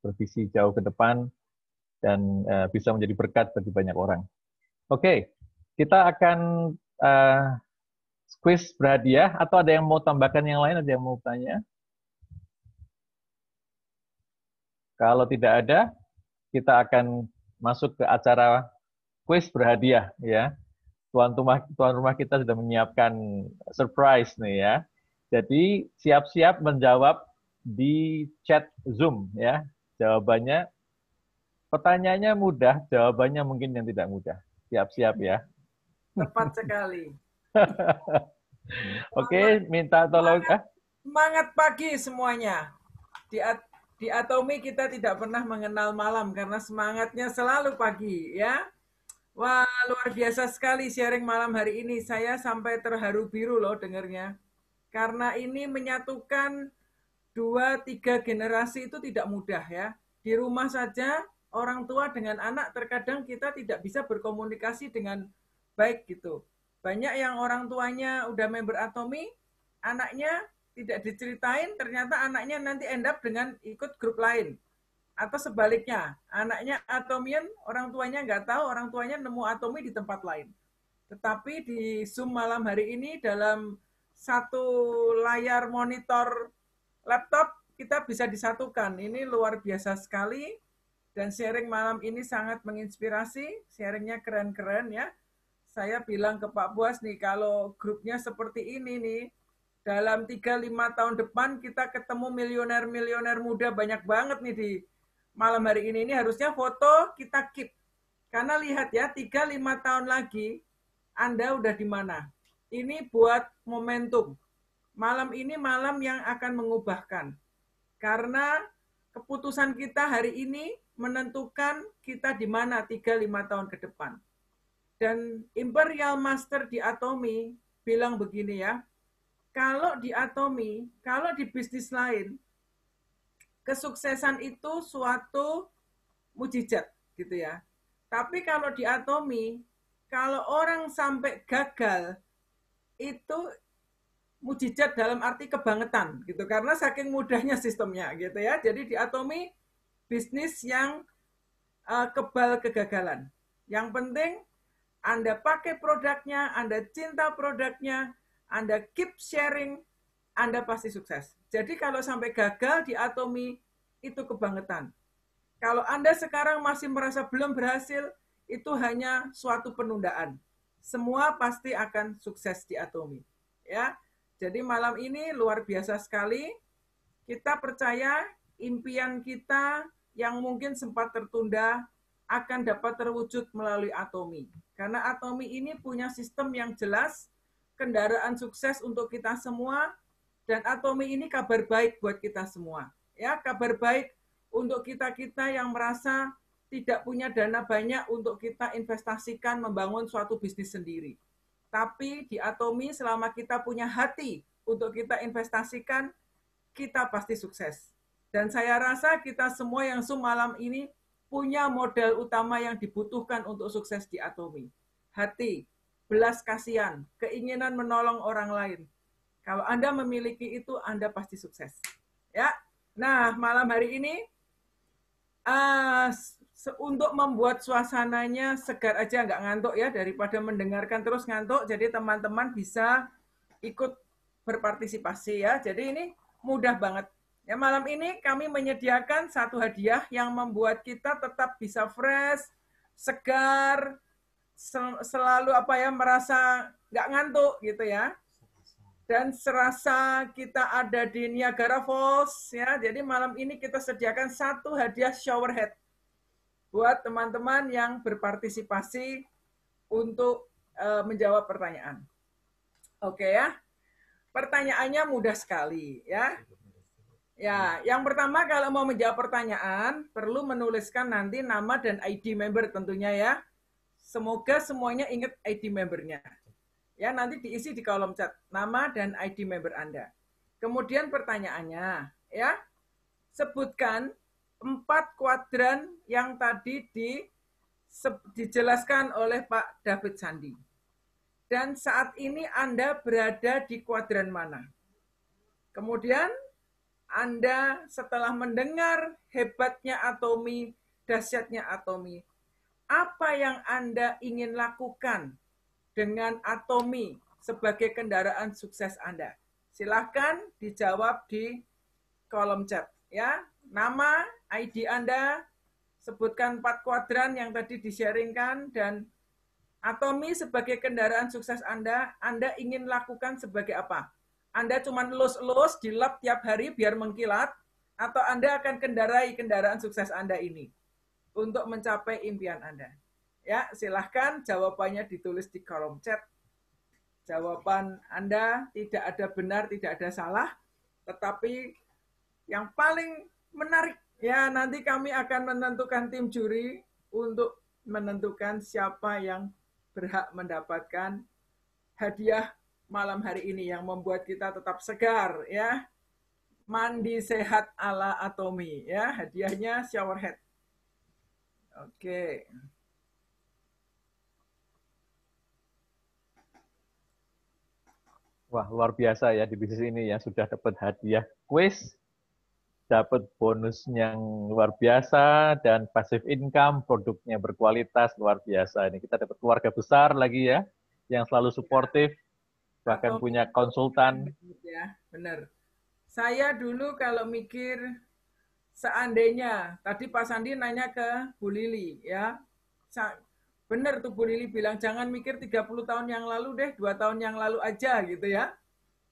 bervisi jauh ke depan dan bisa menjadi berkat bagi banyak orang. Oke, kita akan quiz berhadiah, atau ada yang mau tambahkan yang lain, ada yang mau tanya? Kalau tidak ada, kita akan masuk ke acara quiz berhadiah ya. Tuan rumah kita sudah menyiapkan surprise nih ya. Jadi siap-siap menjawab di chat Zoom ya. Jawabannya, pertanyaannya mudah, jawabannya mungkin yang tidak mudah. Siap-siap ya. Tepat sekali. Oke, minta tolong. Semangat pagi semuanya. Di Atomi kita tidak pernah mengenal malam karena semangatnya selalu pagi ya. Wah, luar biasa sekali sharing malam hari ini. Saya sampai terharu biru loh dengarnya. Karena ini menyatukan 2-3 generasi itu tidak mudah ya. Di rumah saja orang tua dengan anak terkadang kita tidak bisa berkomunikasi dengan baik gitu. Banyak yang orang tuanya udah member Atomi, anaknya tidak diceritain, ternyata anaknya nanti end up dengan ikut grup lain. Atau sebaliknya, anaknya Atomian, orang tuanya nggak tahu, orang tuanya nemu Atomi di tempat lain. Tetapi di Zoom malam hari ini, dalam satu layar monitor laptop, kita bisa disatukan. Ini luar biasa sekali, dan sharing malam ini sangat menginspirasi, sharingnya keren-keren ya. Saya bilang ke Pak Buas nih, kalau grupnya seperti ini nih, dalam 3-5 tahun depan kita ketemu milioner-milioner muda banyak banget nih di malam hari ini. Ini harusnya foto kita keep. Karena lihat ya, 3-5 tahun lagi, Anda udah di mana. Ini buat momentum. Malam ini malam yang akan mengubahkan. Karena keputusan kita hari ini menentukan kita di mana 3-5 tahun ke depan. Dan Imperial Master di Atomi bilang begini ya, kalau di Atomi, kalau di bisnis lain, kesuksesan itu suatu mujizat gitu ya. Tapi kalau di Atomi, kalau orang sampai gagal, itu mujizat dalam arti kebangetan gitu, karena saking mudahnya sistemnya gitu ya. Jadi di Atomi, bisnis yang kebal kegagalan. Yang penting Anda pakai produknya, Anda cinta produknya, Anda keep sharing, Anda pasti sukses. Jadi kalau sampai gagal di Atomi, itu kebangetan. Kalau Anda sekarang masih merasa belum berhasil, itu hanya suatu penundaan. Semua pasti akan sukses di Atomi. Ya, jadi malam ini luar biasa sekali. Kita percaya impian kita yang mungkin sempat tertunda akan dapat terwujud melalui Atomi. Karena Atomi ini punya sistem yang jelas, kendaraan sukses untuk kita semua, dan Atomi ini kabar baik buat kita semua. Ya, kabar baik untuk kita-kita yang merasa tidak punya dana banyak untuk kita investasikan membangun suatu bisnis sendiri. Tapi di Atomi selama kita punya hati untuk kita investasikan, kita pasti sukses. Dan saya rasa kita semua yang Zoom malam ini punya modal utama yang dibutuhkan untuk sukses di Atomi. Hati, belas kasihan, keinginan menolong orang lain. Kalau Anda memiliki itu, Anda pasti sukses. Ya. Nah, malam hari ini untuk membuat suasananya segar aja, nggak ngantuk ya, daripada mendengarkan terus ngantuk, jadi teman-teman bisa ikut berpartisipasi ya. Jadi ini mudah banget. Ya, malam ini kami menyediakan satu hadiah yang membuat kita tetap bisa fresh, segar, selalu merasa nggak ngantuk gitu ya. Dan serasa kita ada di Niagara Falls, ya. Jadi malam ini kita sediakan 1 hadiah shower head buat teman-teman yang berpartisipasi untuk menjawab pertanyaan. Oke ya. Pertanyaannya mudah sekali ya. Ya, yang pertama kalau mau menjawab pertanyaan perlu menuliskan nanti nama dan ID member tentunya ya. Semoga semuanya ingat ID membernya. Ya, nanti diisi di kolom chat nama dan ID member Anda. Kemudian pertanyaannya ya. Sebutkan 4 kuadran yang tadi dijelaskan oleh Pak David Sandi. Dan saat ini Anda berada di kuadran mana? Kemudian Anda setelah mendengar hebatnya Atomi, dahsyatnya Atomi, apa yang Anda ingin lakukan dengan Atomi sebagai kendaraan sukses Anda? Silahkan dijawab di kolom chat. Ya, nama, ID Anda, sebutkan 4 kuadran yang tadi di-sharingkan, dan Atomi sebagai kendaraan sukses Anda ingin lakukan sebagai apa? Anda cuma elus-elus di lap tiap hari biar mengkilat, atau Anda akan kendarai kendaraan sukses Anda ini untuk mencapai impian Anda? Ya, silahkan jawabannya ditulis di kolom chat. Jawaban Anda tidak ada benar, tidak ada salah, tetapi yang paling menarik, ya nanti kami akan menentukan tim juri untuk menentukan siapa yang berhak mendapatkan hadiah malam hari ini yang membuat kita tetap segar ya. Mandi sehat ala Atomi ya, hadiahnya shower head. Oke. Wah, luar biasa ya di bisnis ini ya, sudah dapat hadiah kuis, dapat bonus yang luar biasa, dan passive income, produknya berkualitas, luar biasa. Ini kita dapat keluarga besar lagi ya, yang selalu suportif, bahkan punya konsultan. Ya, benar. Saya dulu kalau mikir, seandainya, tadi Pak Sandi nanya ke Bu Lili, ya, benar tuh Bu Lili bilang, jangan mikir 30 tahun yang lalu deh, 2 tahun yang lalu aja gitu ya.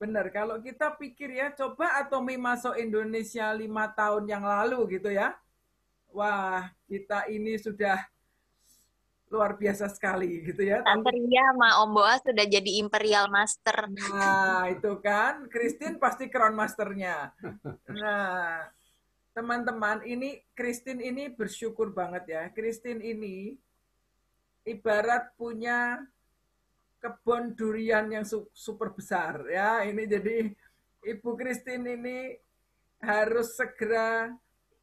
Benar, kalau kita pikir ya, coba Atomi masuk Indonesia 5 tahun yang lalu gitu ya. Wah, kita ini sudah luar biasa sekali gitu ya. Tante Ria sama Om Boas sudah jadi Imperial Master. Nah, itu kan. Christine pasti Crown Masternya. Nah, teman-teman, ini Christine ini bersyukur banget ya. Christine ini ibarat punya kebun durian yang super besar ya. Ini jadi Ibu Christine ini harus segera.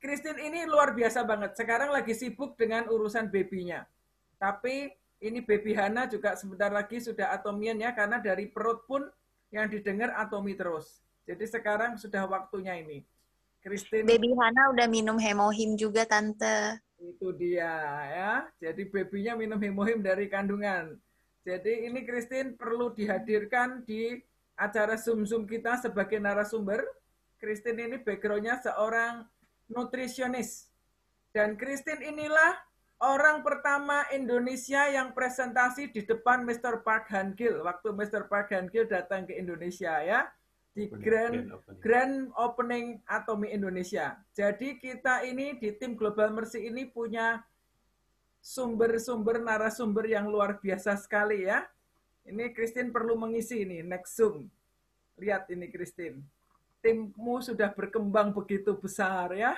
Christine ini luar biasa banget. Sekarang lagi sibuk dengan urusan babynya. Tapi ini baby Hana juga sebentar lagi sudah atomian ya, karena dari perut pun yang didengar Atomi terus. Jadi sekarang sudah waktunya ini. Christine. Baby Hana udah minum hemohim juga, Tante. Itu dia ya. Jadi babynya minum hemohim dari kandungan. Jadi ini Christine perlu dihadirkan di acara Zoom-Zoom kita sebagai narasumber. Christine ini background-nya seorang nutrisionis. Dan Christine inilah orang pertama Indonesia yang presentasi di depan Mr. Park Han-gil waktu Mr. Park Han-gil datang ke Indonesia ya, di Grand Opening Atomi Indonesia. Jadi kita ini di tim Global Mercy ini punya sumber-sumber narasumber yang luar biasa sekali ya. Ini Christine perlu mengisi ini next Zoom. Lihat ini Christine. Timmu sudah berkembang begitu besar ya.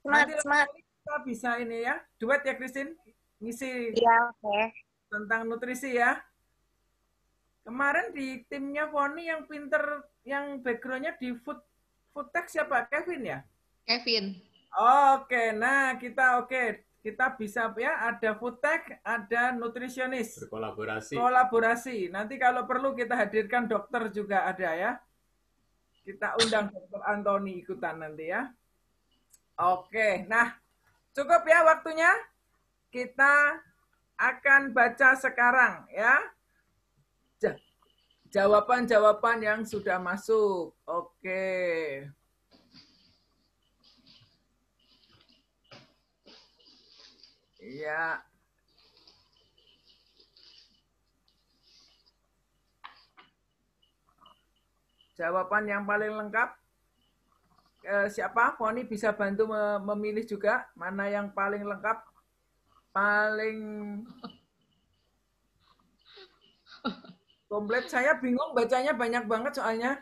Semangat. Kita bisa ini ya, duet ya Christine, ngisi ya, okay. Tentang nutrisi ya. Kemarin di timnya Foni yang pinter, yang backgroundnya di food tech siapa? Kevin ya? Kevin. Oke, nah kita kita bisa ya, ada food tech, ada nutrisionis. Kolaborasi. Nanti kalau perlu kita hadirkan dokter juga ada ya. Kita undang Dr. Anthony ikutan nanti ya. Oke, nah cukup ya waktunya. Kita akan baca sekarang ya. Jawaban-jawaban yang sudah masuk. Oke. Iya. Jawaban yang paling lengkap. Siapa? Foni bisa bantu memilih juga mana yang paling lengkap, paling komplit. Saya bingung bacanya, banyak banget soalnya.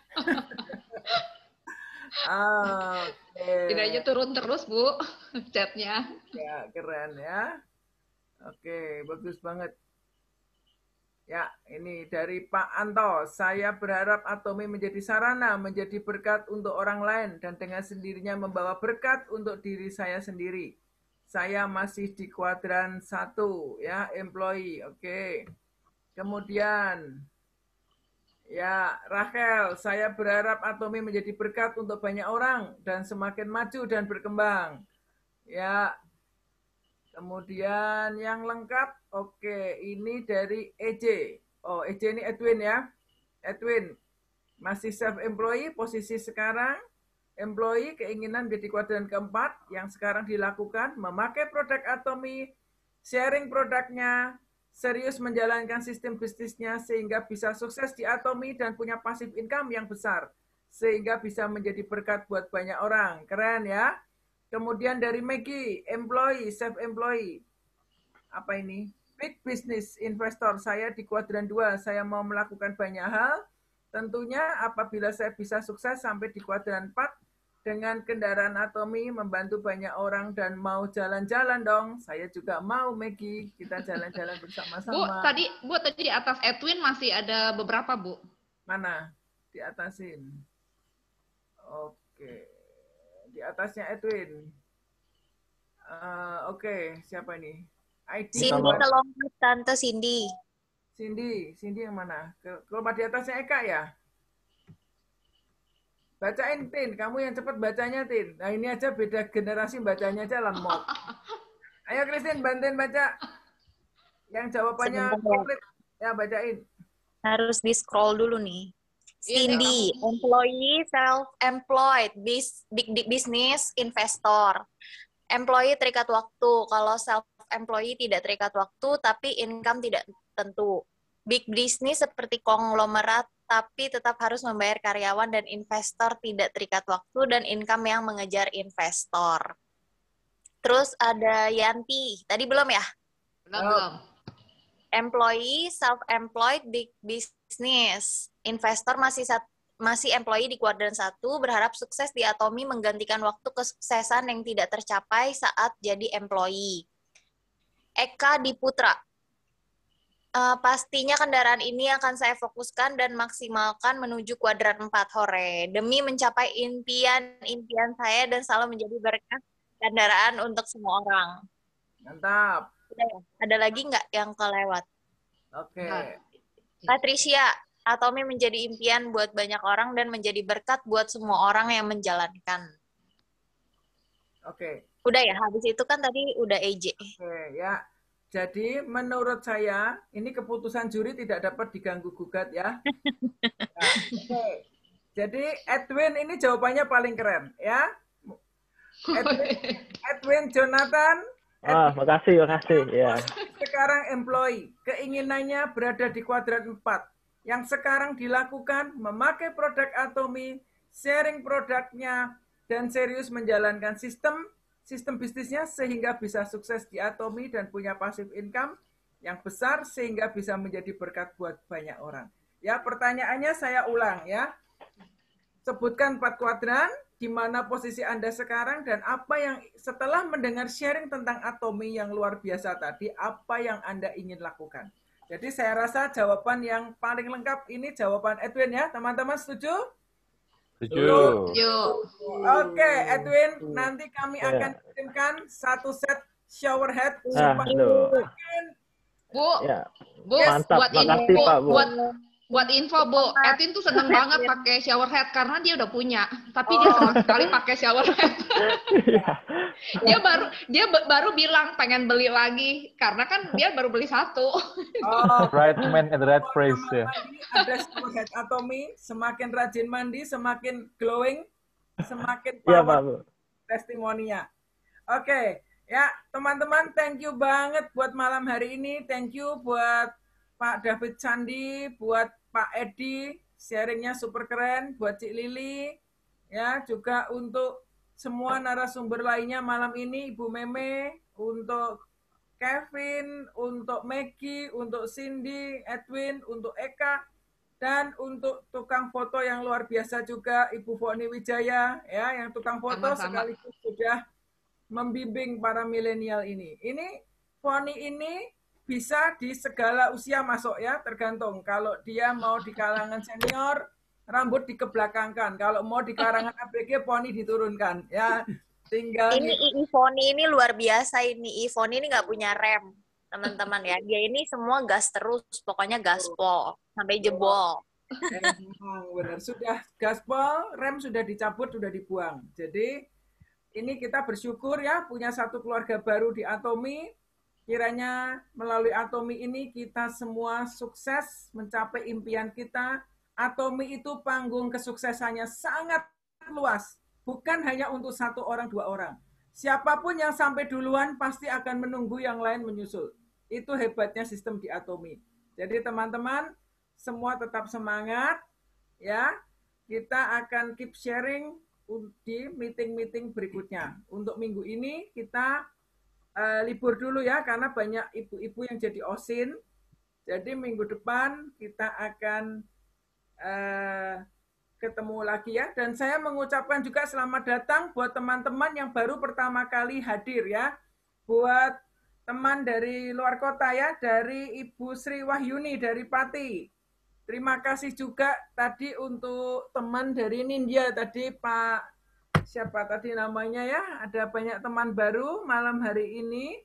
Kiranya turun terus, Bu, chatnya. Ya, keren ya. Oke, bagus banget. Ya, ini dari Pak Anto. Saya berharap Atomi menjadi sarana, menjadi berkat untuk orang lain, dan dengan sendirinya membawa berkat untuk diri saya sendiri. Saya masih di kuadran 1, ya, employee. Oke. Kemudian, ya, Rachel, saya berharap Atomi menjadi berkat untuk banyak orang, dan semakin maju dan berkembang. Ya, kemudian yang lengkap, oke, ini dari EJ. Oh, EJ ini Edwin ya. Edwin, masih self-employed, posisi sekarang. Employee, keinginan menjadi kuadran keempat, yang sekarang dilakukan, memakai produk Atomi, sharing produknya, serius menjalankan sistem bisnisnya, sehingga bisa sukses di Atomi dan punya passive income yang besar, sehingga bisa menjadi berkat buat banyak orang. Keren ya. Kemudian dari Maggie, employee, self-employed. Apa ini? Big business investor. Saya di kuadran 2. Saya mau melakukan banyak hal. Tentunya apabila saya bisa sukses sampai di kuadran 4, dengan kendaraan Atomi membantu banyak orang dan mau jalan-jalan dong. Saya juga mau, Maggie. Kita jalan-jalan bersama-sama. Bu, tadi di atas Edwin masih ada beberapa, Bu. Mana? Di atasin. Oke. Di atasnya Edwin. Oke, siapa ini? ID Cindy tolong Tante Cindy. Cindy yang mana? Kalau di atasnya Eka ya? Bacain, Tin. Kamu yang cepat bacanya, Tin. Nah, ini aja beda generasi bacanya aja lemot. Ayo, Christine, bantuin baca. Yang jawabannya komplit. Ya, bacain. Harus di-scroll dulu nih. Cindy, employee, self-employed, big business, investor. Employee terikat waktu. Kalau self-employee tidak terikat waktu, tapi income tidak tentu. Big business seperti konglomerat, tapi tetap harus membayar karyawan, dan investor tidak terikat waktu dan income yang mengejar investor. Terus ada Yanti. Tadi belum ya? Belum. Employee, self-employed, big business. Investor masih employee di kuadran 1, berharap sukses di Atomi menggantikan waktu kesuksesan yang tidak tercapai saat jadi employee. Eka di Putra. Pastinya kendaraan ini akan saya fokuskan dan maksimalkan menuju kuadran 4 hore. Demi mencapai impian saya dan selalu menjadi berkat kendaraan untuk semua orang. Mantap. Ada lagi nggak yang kelewat? Oke. Patricia, Atomi menjadi impian buat banyak orang dan menjadi berkat buat semua orang yang menjalankan. Oke. Udah ya, habis itu kan tadi udah EJ. Oke, ya. Jadi menurut saya, ini keputusan juri tidak dapat diganggu-gugat ya. Nah, oke. Jadi Edwin ini jawabannya paling keren ya. Edwin Jonathan. Makasih ya. Sekarang employee, keinginannya berada di kuadran 4. Yang sekarang dilakukan memakai produk Atomi, sharing produknya, dan serius menjalankan sistem bisnisnya sehingga bisa sukses di Atomi dan punya passive income yang besar sehingga bisa menjadi berkat buat banyak orang. Ya, pertanyaannya saya ulang ya. Sebutkan 4 kuadran, di mana posisi Anda sekarang, dan apa yang setelah mendengar sharing tentang Atomi yang luar biasa tadi, apa yang Anda ingin lakukan. Jadi saya rasa jawaban yang paling lengkap ini jawaban Edwin ya, teman-teman setuju? Setuju. Oke, Edwin, nanti kami akan kirimkan 1 set shower head. Bu, Mantap, makasih Pak, Bu. Buat info, Bu, Edwin tuh seneng banget pakai shower head karena dia udah punya, tapi dia senang sekali pakai shower head. dia baru bilang pengen beli lagi karena kan dia baru beli 1. Right man at the right price ya. Ada shower head Atomi, semakin rajin mandi, semakin glowing, semakin power testimoninya. Oke, ya teman-teman, thank you banget buat malam hari ini. Thank you buat Pak David Candi, buat Pak Edi, sharingnya super keren buat Cik Lili, ya juga untuk semua narasumber lainnya malam ini, Ibu Meme, untuk Kevin, untuk Maggie, untuk Cindy, Edwin, untuk Eka, dan untuk tukang foto yang luar biasa juga Ibu Foni Wijaya, ya, yang tukang foto Sama-sama. sekaligus sudah membimbing para milenial ini. Ini Foni ini bisa di segala usia masuk ya, tergantung. Kalau dia mau di kalangan senior, rambut dikebelakangkan. Kalau mau di kalangan ABG, Foni diturunkan. Ya, tinggal Ini Ivoni ini luar biasa ini. Ivoni ini nggak punya rem, teman-teman ya. Dia ini semua gas terus, pokoknya gaspol sampai jebol. Emang benar, sudah gaspol, rem sudah dicabut, sudah dibuang. Jadi ini kita bersyukur ya punya satu keluarga baru di Atomi. Kiranya melalui Atomi ini kita semua sukses mencapai impian kita. Atomi itu panggung kesuksesannya sangat luas. Bukan hanya untuk satu orang, dua orang. Siapapun yang sampai duluan pasti akan menunggu yang lain menyusul. Itu hebatnya sistem di Atomi. Jadi teman-teman, semua tetap semangat. Ya, kita akan keep sharing di meeting-meeting berikutnya. Untuk minggu ini kita libur dulu ya, karena banyak ibu-ibu yang jadi OSIN. Jadi minggu depan kita akan ketemu lagi ya. Dan saya mengucapkan juga selamat datang buat teman-teman yang baru pertama kali hadir ya. Buat teman dari luar kota ya, dari Ibu Sri Wahyuni dari Pati. Terima kasih juga tadi untuk teman dari Nindya tadi Pak, siapa tadi namanya ya, ada banyak teman baru malam hari ini.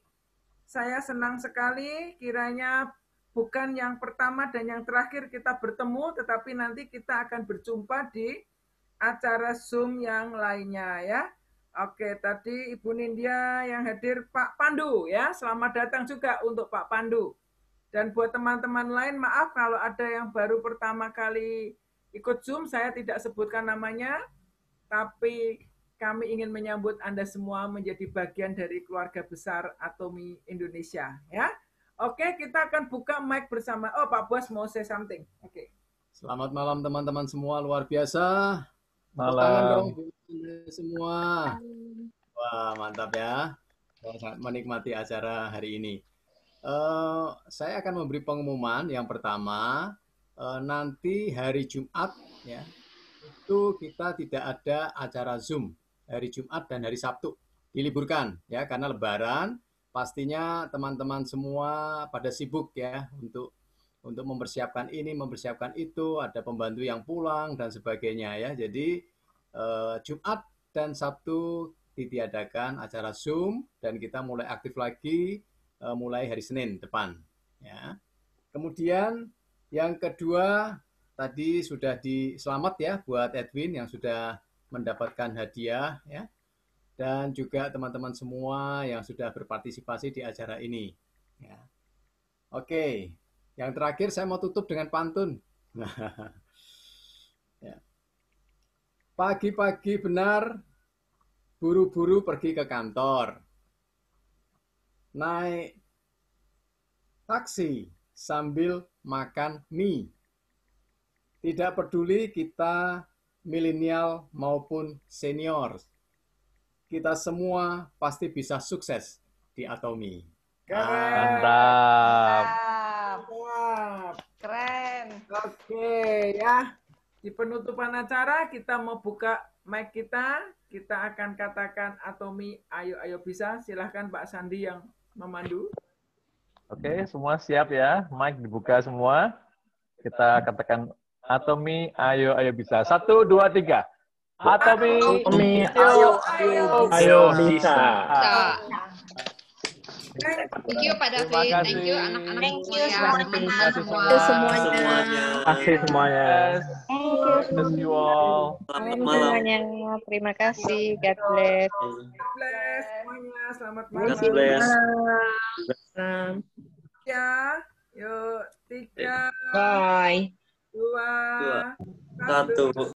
Saya senang sekali, kiranya bukan yang pertama dan yang terakhir kita bertemu, tetapi nanti kita akan berjumpa di acara Zoom yang lainnya ya. Oke, tadi Ibu Nindya yang hadir, Pak Pandu ya, selamat datang juga untuk Pak Pandu. Dan buat teman-teman lain, maaf kalau ada yang baru pertama kali ikut Zoom, saya tidak sebutkan namanya, tapi kami ingin menyambut Anda semua menjadi bagian dari keluarga besar Atomi Indonesia ya. Oke, kita akan buka mic bersama. Oh, Pak Bos mau say something. Oke. Selamat malam teman-teman semua, luar biasa. Malam. Tangan dong semua. Wah, mantap ya. Saya sangat menikmati acara hari ini. Saya akan memberi pengumuman yang pertama. Nanti hari Jumat ya, itu kita tidak ada acara Zoom. Hari Jumat dan hari Sabtu diliburkan ya, karena Lebaran. Pastinya teman-teman semua pada sibuk ya untuk mempersiapkan ini, mempersiapkan itu, ada pembantu yang pulang dan sebagainya ya. Jadi Jumat dan Sabtu ditiadakan acara Zoom dan kita mulai aktif lagi mulai hari Senin depan ya. Kemudian yang kedua tadi sudah diselamat ya buat Edwin yang sudah mendapatkan hadiah ya. Dan juga teman-teman semua yang sudah berpartisipasi di acara ini. Ya. Oke, yang terakhir saya mau tutup dengan pantun. Ya. Pagi-pagi benar, buru-buru pergi ke kantor. Naik taksi sambil makan mie. Tidak peduli kita milenial maupun senior. Kita semua pasti bisa sukses di Atomi. Mantap. Mantap. Keren. Oke ya. Di penutupan acara kita mau buka mic kita. Kita akan katakan Atomi, ayo bisa. Silahkan Pak Sandi yang memandu. Oke, semua siap ya. Mic dibuka semua. Kita katakan Atomi, ayo bisa. 1, 2, 3. Atomi, ayo bisa. Thank you Pak David, thank you anak-anak semuanya. semuanya. Terima kasih semuanya. Thank you all. Selamat semuanya. Terima kasih. God bless. God bless semuanya. Selamat God malam. bless. Ya, yuk 3, Bye. 2, 1.